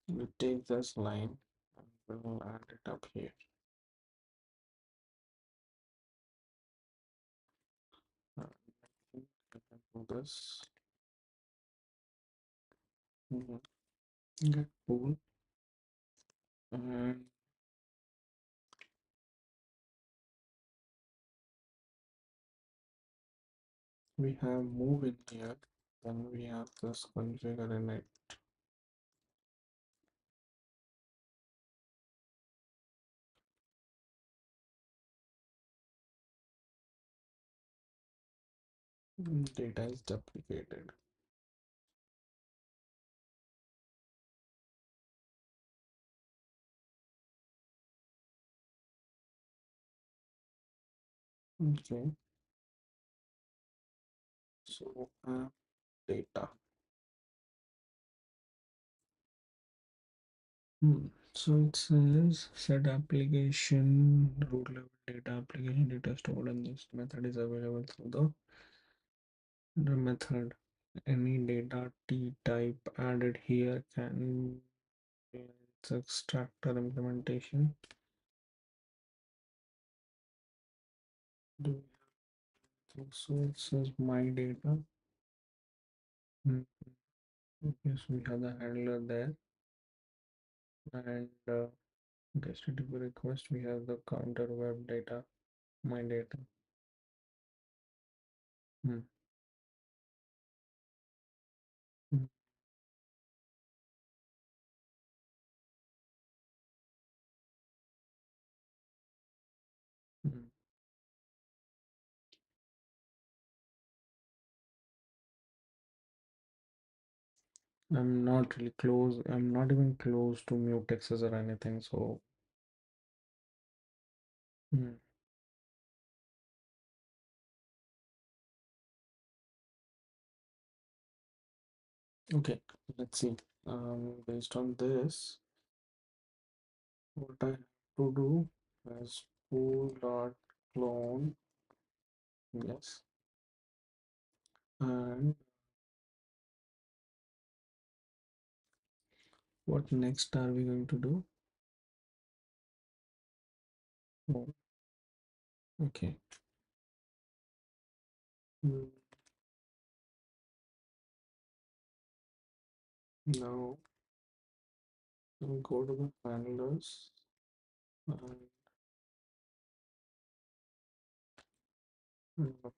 [SPEAKER 1] we take this line and we'll add it up here. I think I can do this. Mhm. Get pool and we have move in here. Then we have this configure in it. Data is duplicated. Okay, so data. So it says set application root level data application data stored in this method is available through the method. Any data T type added here can be its extractor implementation. Do we think so? It says my data. Hmm. Okay, so we have the handler there, and guest HTTP request. We have the counter web data, my data. Hmm. Hmm. Hmm. I'm not really close. I'm not even close to mutexes or anything. So, hmm, okay, let's see. Based on this, what I have to do is pool dot clone. Yes, and what next are we going to do? Oh, okay. Hmm, now we'll go to the handlers and uh,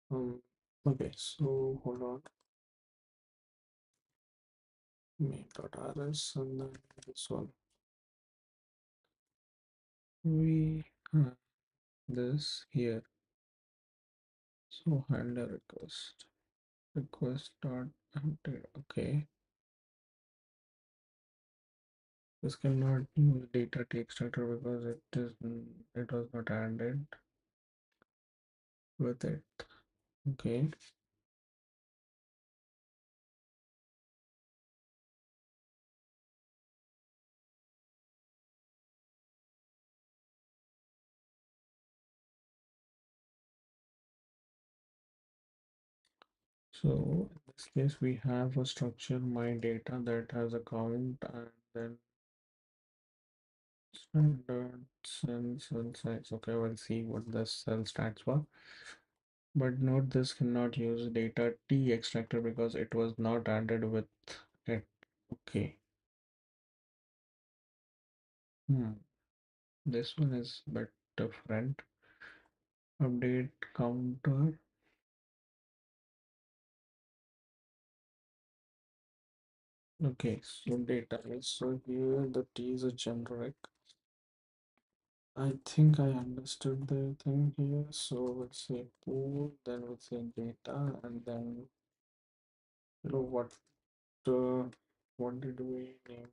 [SPEAKER 1] well, okay. So hold on. Main.rs and then this one. We have this here. So handler request dot update. Okay, This cannot use data t extractor because it was not added with it. Okay. So in this case, we have a structure my data that has a count and then standard cell size. Okay, we'll see what this cell stands for. But note this cannot use data T extractor because it was not added with it. Okay. Hmm. This one is a bit different. Update counter. Okay, so data is so here the T is a generic. I think I understood the thing here. So let's say pool, then we'll say data, and then you know what did we name?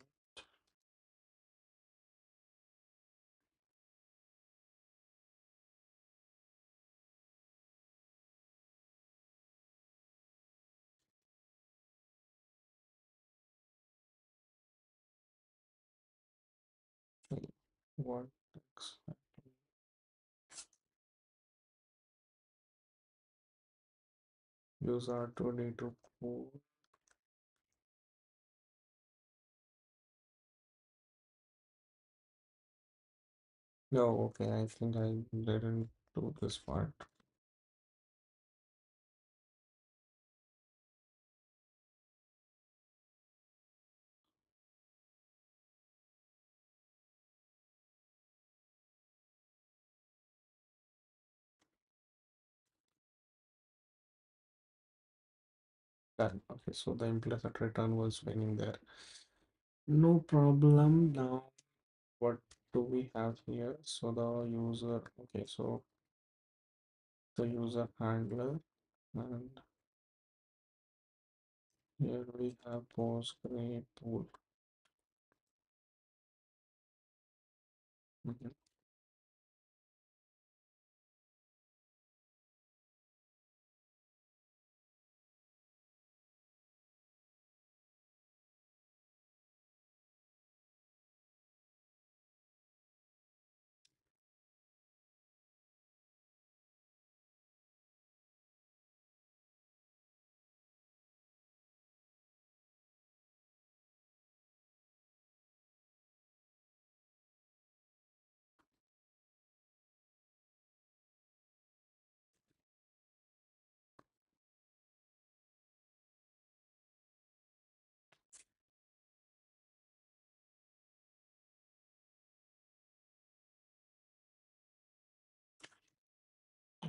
[SPEAKER 1] What use R2D to pool. No, okay, I think I didn't do this part. Done. Okay, so the implicit return was winning there. No problem. Now, what do we have here? So the user, okay, so the user handler, and here we have Postgre pool. Mhm.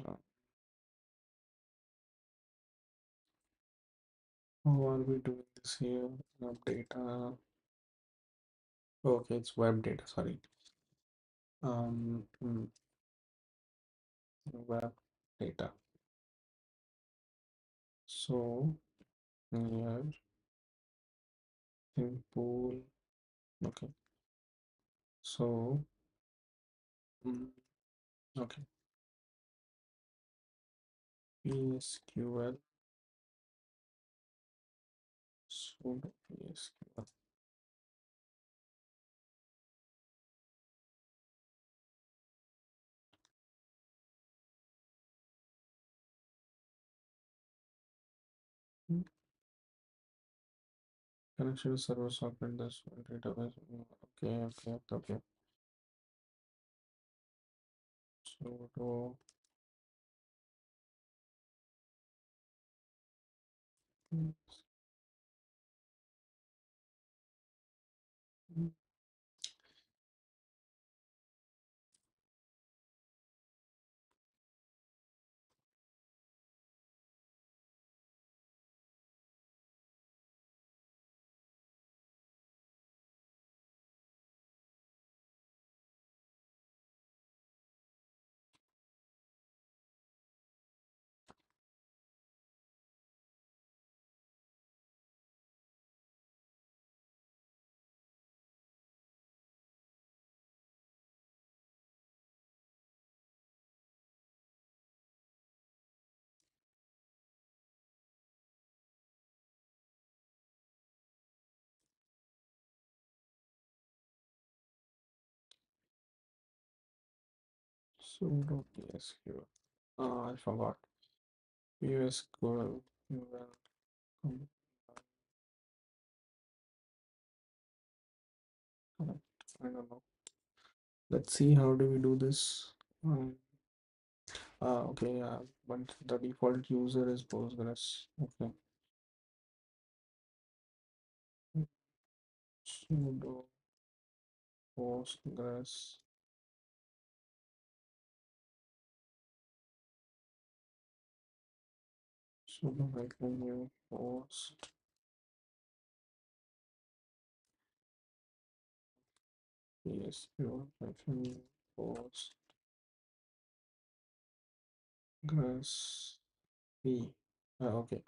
[SPEAKER 1] Uh, How are we doing this here? Data. Okay, it's web data, sorry. Hmm, web data. So here in pool. Okay, so mm, okay, PSQL. So PSQL. Connection to server software. This one database. Okay, okay, okay. So to sudo psql. I forgot. psql. Welcome. Connect. I don't know. Let's see how do we do this. Um, okay, yeah, but the default user is Postgres. Okay. Sudo Postgres sudo hyphen new post PSQL hyphen new Postgres p. Okay.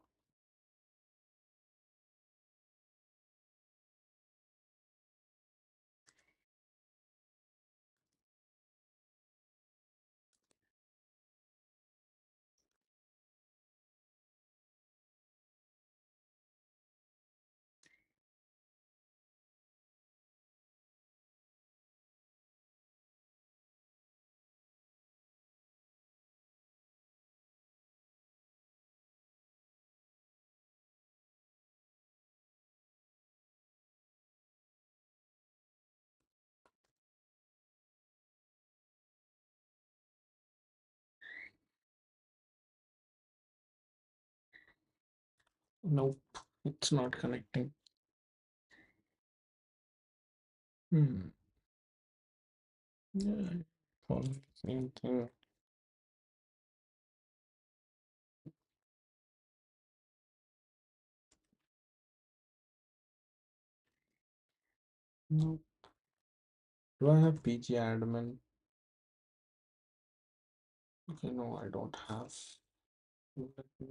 [SPEAKER 1] Nope, it's not connecting. Hmm. Yeah, probably same thing. Nope. Do I have PG admin? Okay, no, I don't have. Let me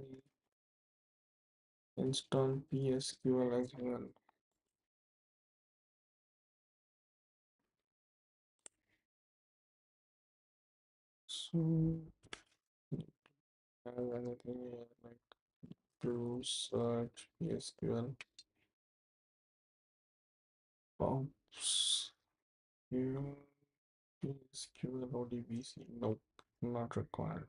[SPEAKER 1] install PSQL as well. So, have anything here like to search PSQL pops here PSQL ODBC? Nope, not required.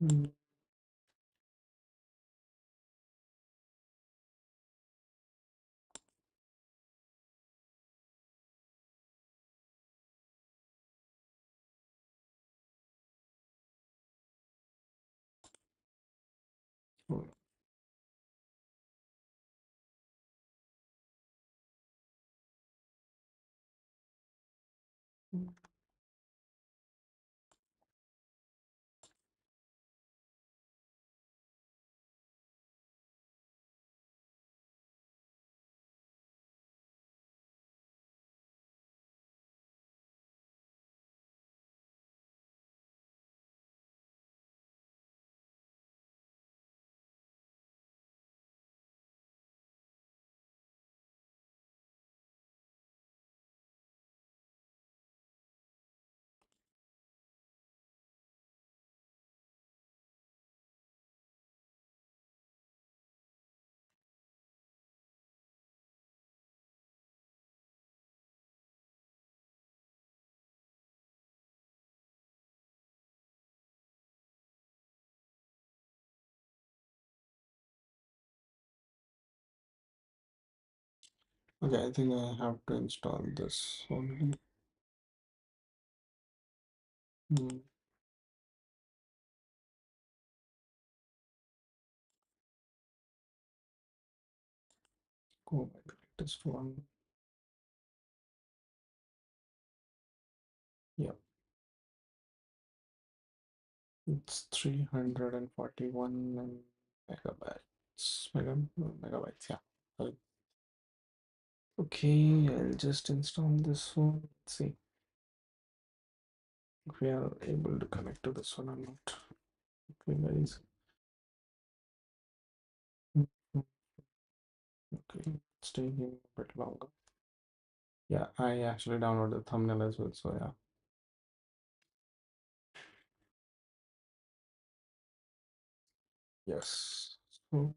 [SPEAKER 1] Hmm. Okay, I think I have to install this only. Hmm. Go my latest one. Yeah, it's 341 megabytes. Megabytes, yeah. Uh, Okay, I'll just install this one. Let's see if we are able to connect to this one or not. Okay, guys. Mhm. Okay, it's taking a bit longer. Yeah, I actually downloaded the thumbnail as well, so yeah. Yes. So,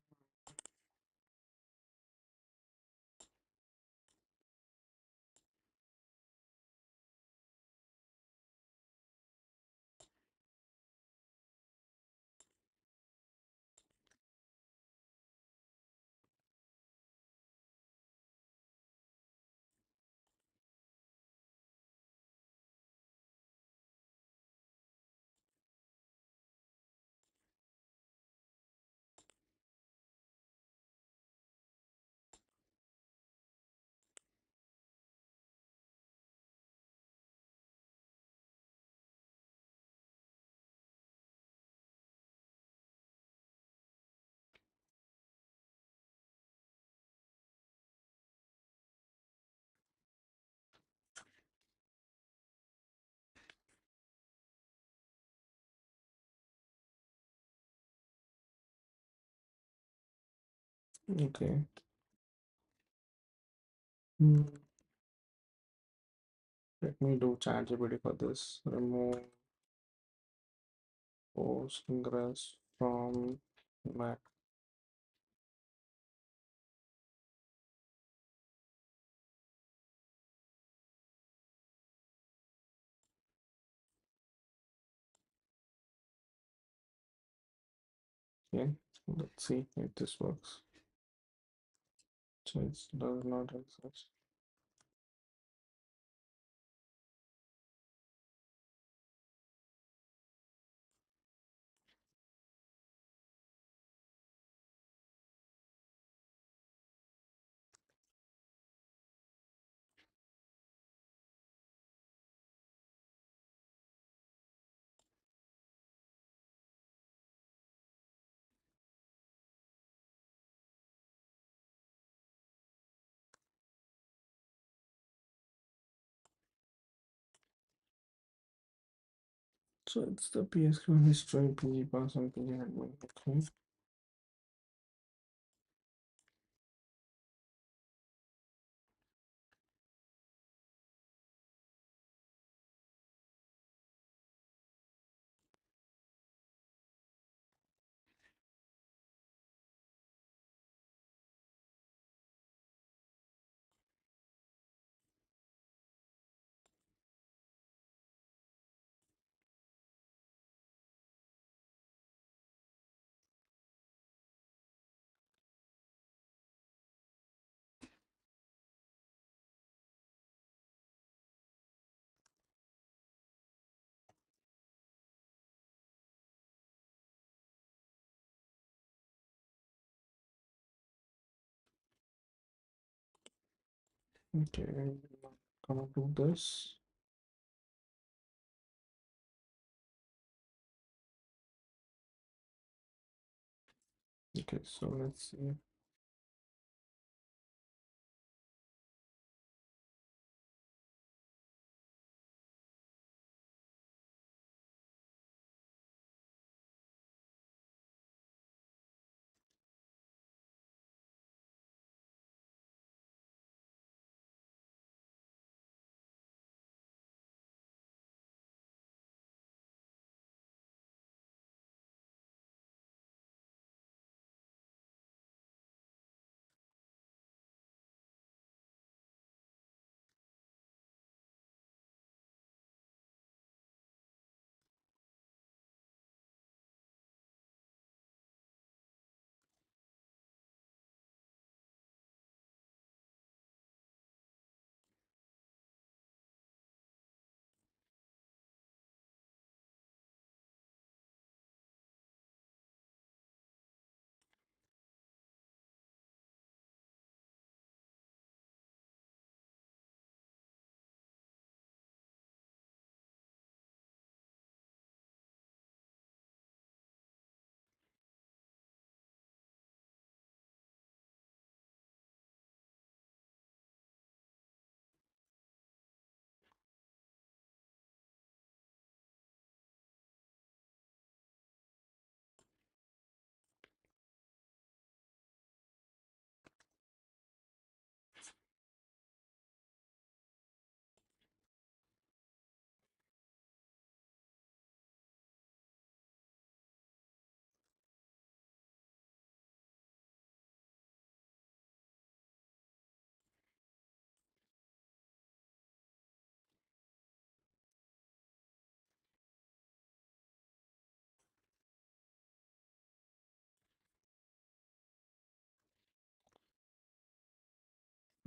[SPEAKER 1] okay. Hmm. Let me do ChatGPT for this. Remove Postgres from Mac. Okay, let's see if this works. So it does not exist. So it's the PSQL history, PG pass and PG admin. Okay. Okay, I'm gonna do this. Okay, so let's see.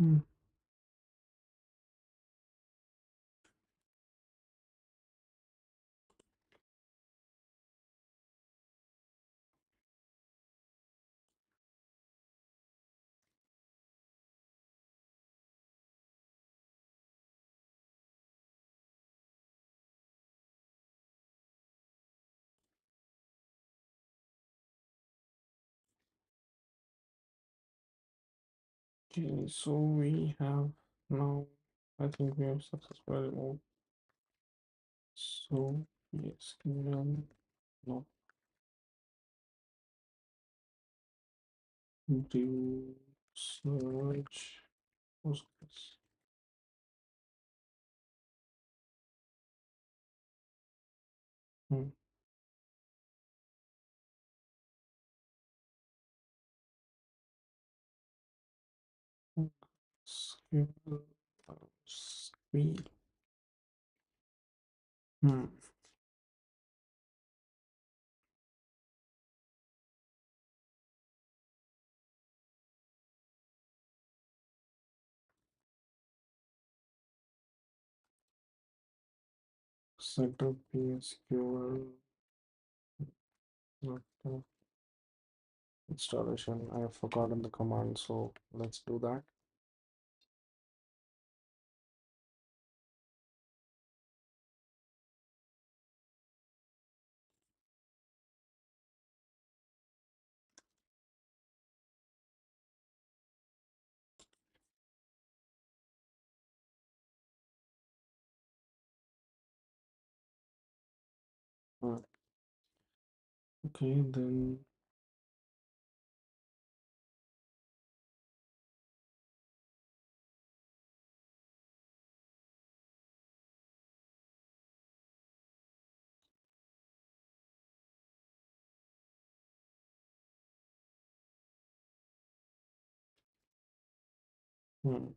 [SPEAKER 1] Hmm. Okay, so we have now, I think we have successfully moved. So, yes, no, do search Postgres. Hmm. SQL, speed. Hmm. Setup PSQL, not installation. I have forgotten the command, so let's do that. Hmm. Okay, then hmm.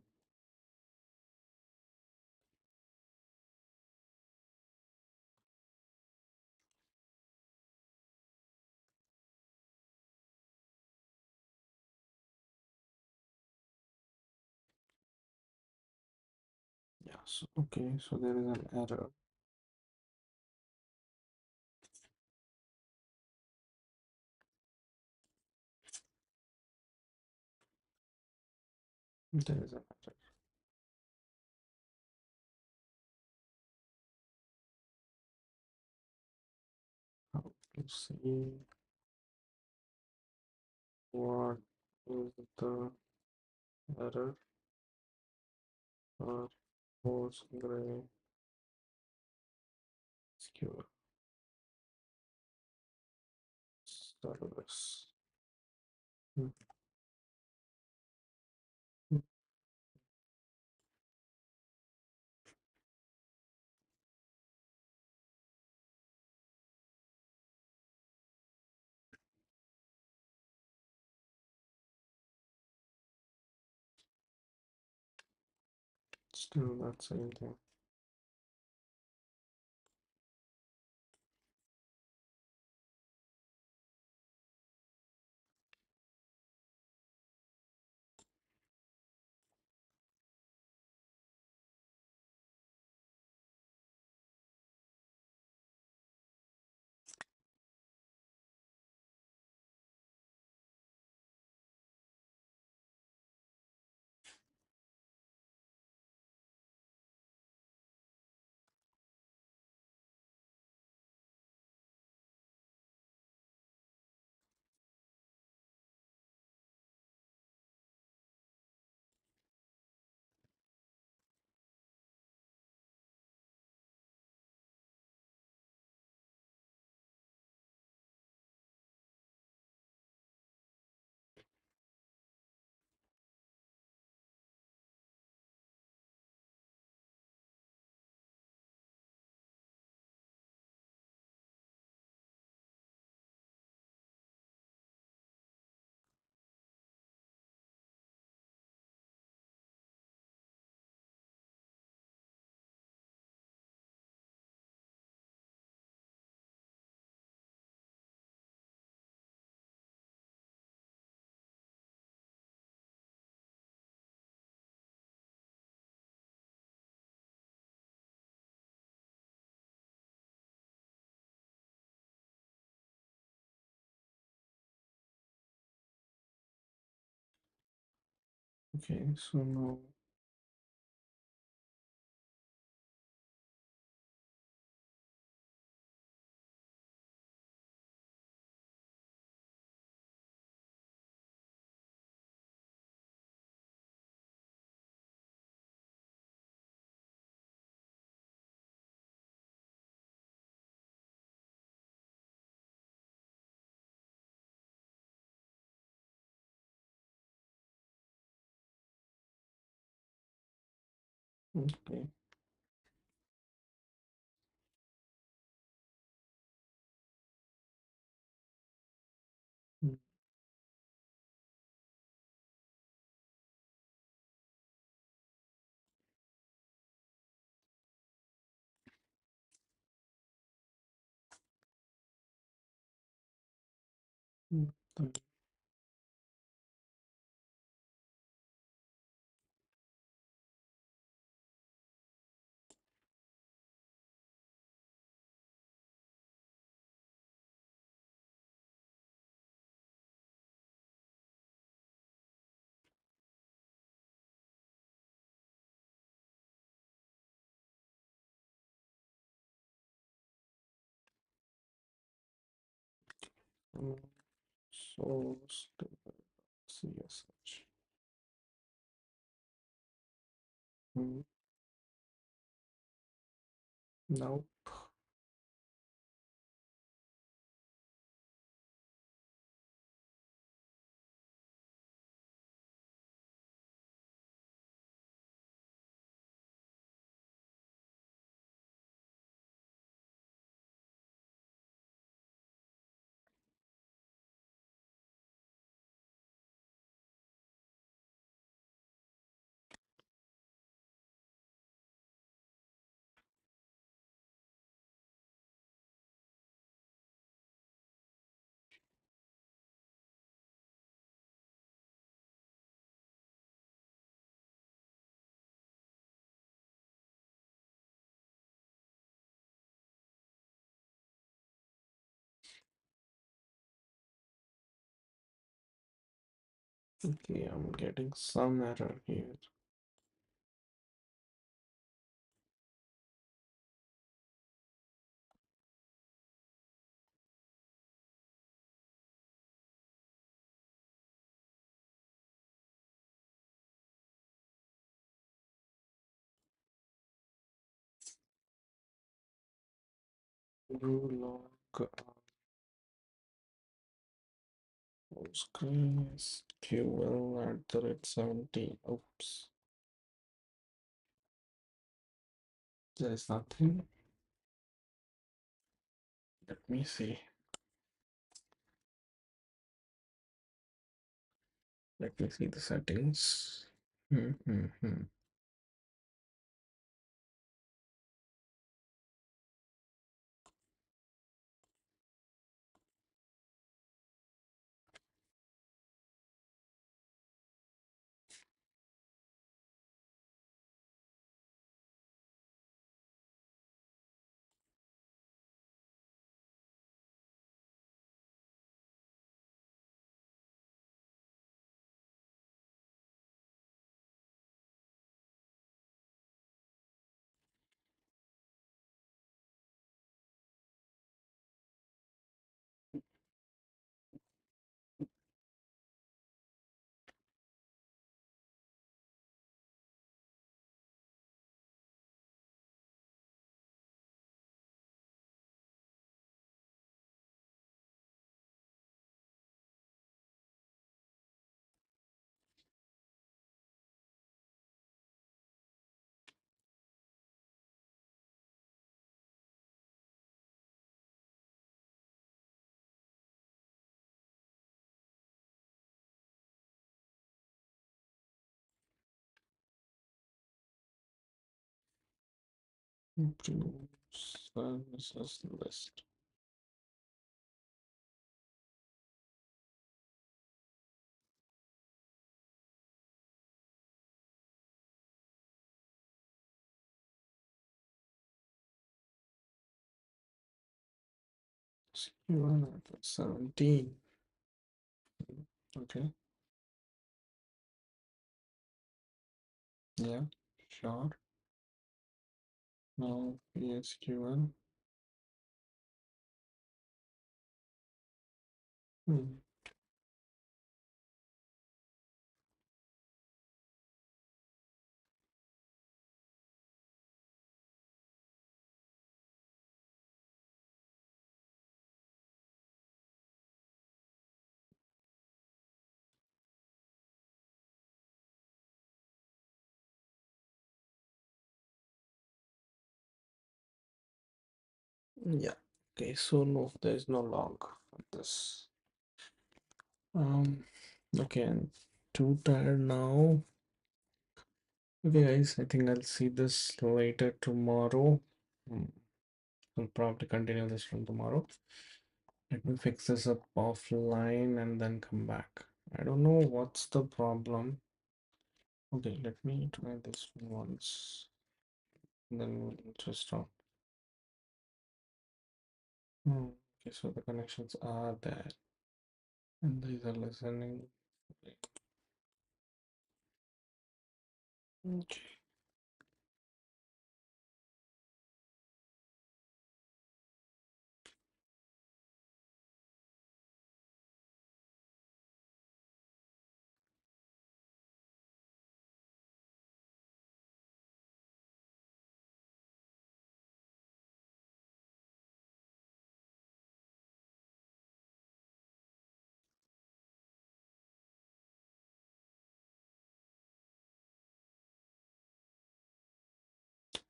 [SPEAKER 1] Yes. Okay, so there is an error. There is an error. How to see what is the error for Postgres service? Hmm. Hmm. Still that same thing. Okay, so now okay. Mm, mm, mm, mm. So CSH. Mm, now okay, I'm getting some error here. New log screen SQL at the rate 17. Oops, there is nothing. Let me see. Let me see the settings. Hmm, hmm, hmm. Improve services list. SQL at 17. Okay. Yeah, sure. Now PSQL. Hmm. Yeah. Okay, so no, there is no log for this. Um, okay, I'm too tired now. Okay, guys, I think I'll see this later tomorrow. Hmm, We'll probably continue this from tomorrow. Let me fix this up offline and then come back. I don't know what's the problem. Okay, let me try this once. Then we'll just stop. Okay, so the connections are there. And these are listening. Okay.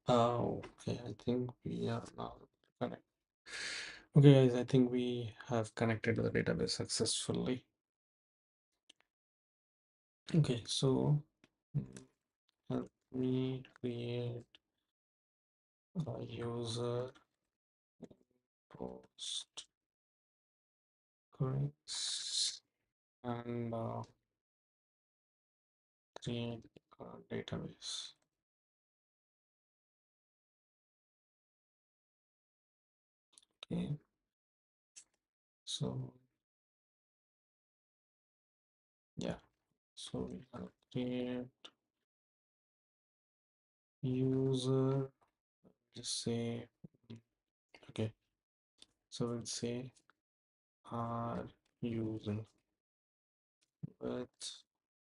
[SPEAKER 1] Okay, I think we are now connected. Okay, guys, I think we have connected to the database successfully. Okay, so help me create a user post queries and create a database. Okay, so yeah, so we have create user, just say, okay, so we'll say are using with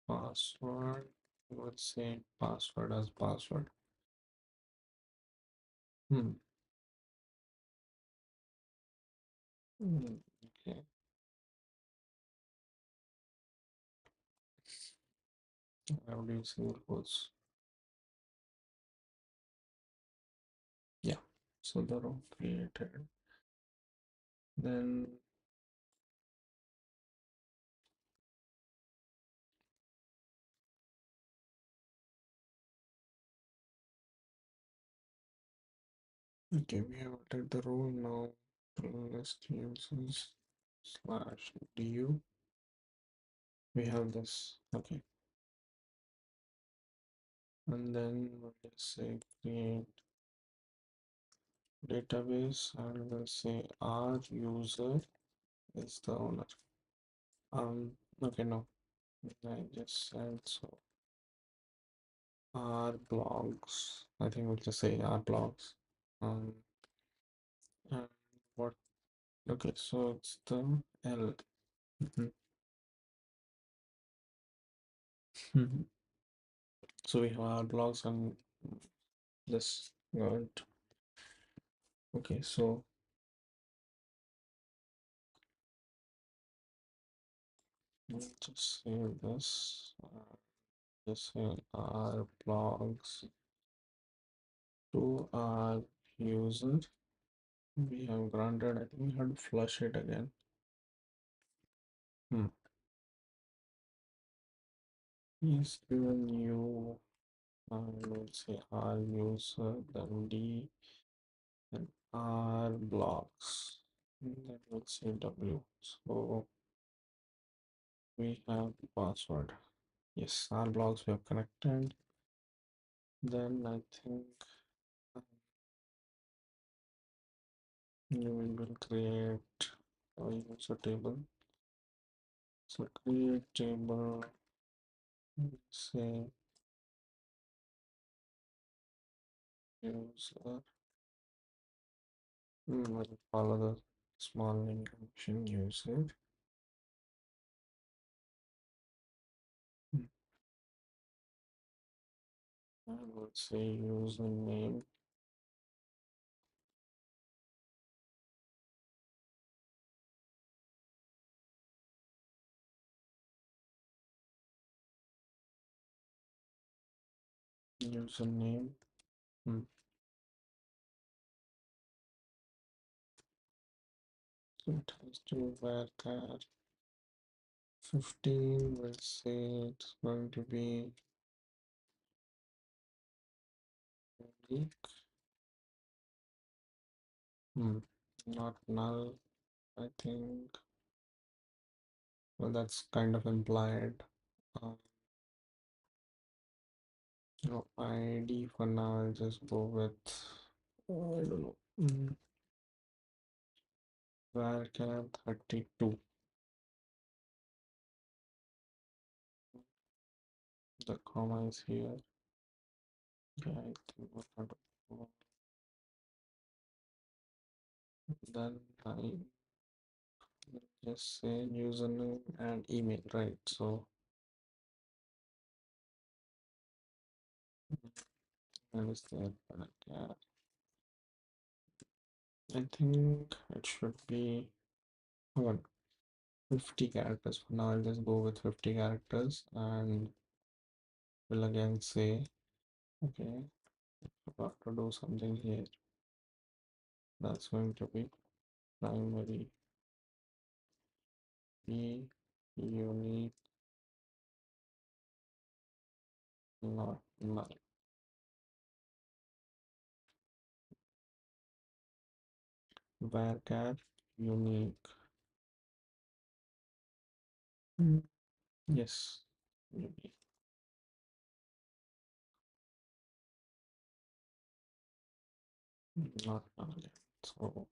[SPEAKER 1] password, let's say password as password. Hmm. Okay. How do you single quotes? Yeah. So the row created. Then okay, we have added the row now. List users slash du. We have this. Okay. And then we'll just say create database and we'll say our user is the owner. Okay, no. I just said so. Our blogs. I think we'll just say our blogs. Um, and what? Okay, so it's the L. Mhm. Mhm. So we have our blogs and this. Good. Okay, so let's just save this. Just say our blogs to our user. We have granted. I think we have to flush it again. Hmm. Yes, given you. Let's say our user, then D, and R blocks. And then let's say W. So we have the password. Yes, our blocks we have connected. Then I think uh, you will create a user table. So create table, say user. We'll follow the small name connection user. I would say username. Username. Hmm. So it has to varchar 15. We'll say it's going to be unique. Hmm. Not null. I think. Well, that's kind of implied. Uh, no, ID for now. I'll just go with. I don't know. Varchar 32. The comma is here. Yeah, I think we're going to go. Then I just say username and email, right? So that is there. But yeah, I think it should be hold on, 50 characters. For now, I'll just go with 50 characters and will again say, okay, forgot to do something here. That's going to be primary key unique, not null. Varchar unique. Mm, yes, unique, not null. Yeah. So,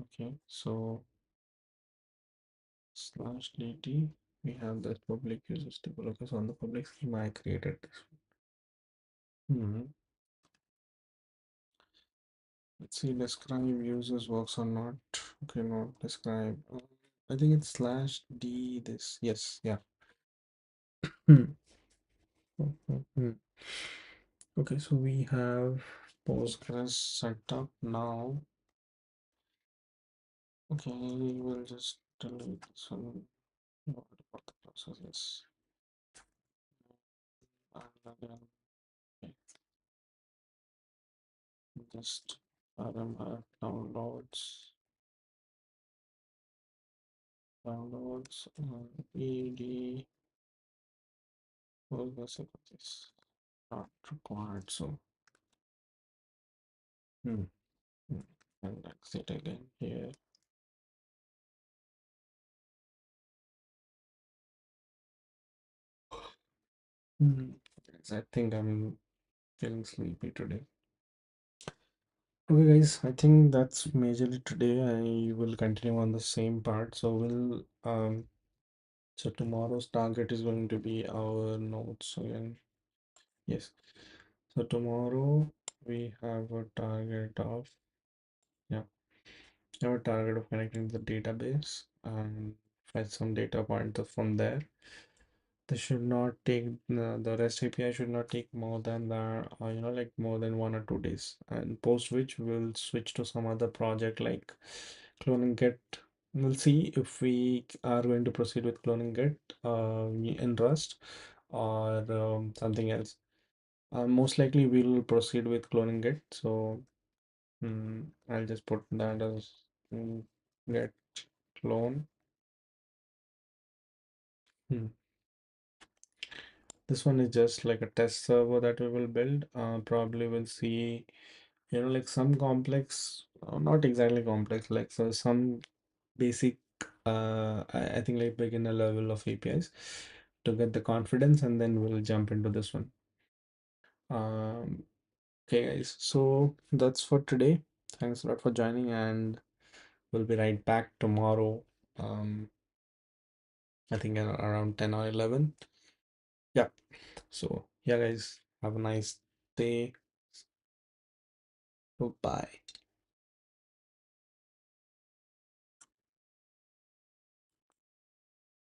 [SPEAKER 1] okay, so slash dt, we have this public users table. Okay, so on the public schema, I created this one. Let's see, describe users works or not. Okay, no, describe. I think it's slash d this. Yes, yeah. Hmm. Okay, so we have Postgres set up now. Okay, we'll just delete this one. What about the process? Yes. And again, okay, just RMR downloads, ed, Postgres is not required. So, hmm, hmm, and exit again here. Yes, I think I'm feeling sleepy today. Okay, guys, I think that's majorly today. I will continue on the same part. So so tomorrow's target is going to be our notes again. Yes. So tomorrow we have a target of, yeah, our target of connecting to the database and fetch some data points from there. This should not take the REST API should not take more than the like more than 1 or 2 days. And post which we'll switch to some other project like cloning Git. We'll see if we are going to proceed with cloning Git in Rust or something else. Most likely we'll proceed with cloning Git. So I'll just put that as Git clone. Hmm. This one is just like a test server that we will build. Probably we'll see, like some complex, not exactly complex, like so some basic, I think like beginner level of APIs to get the confidence, and then we'll jump into this one. Um, okay, guys, so that's for today. Thanks a lot for joining, and we'll be right back tomorrow. I think around 10 or 11. Yeah. So, yeah, guys, have a nice day. Bye.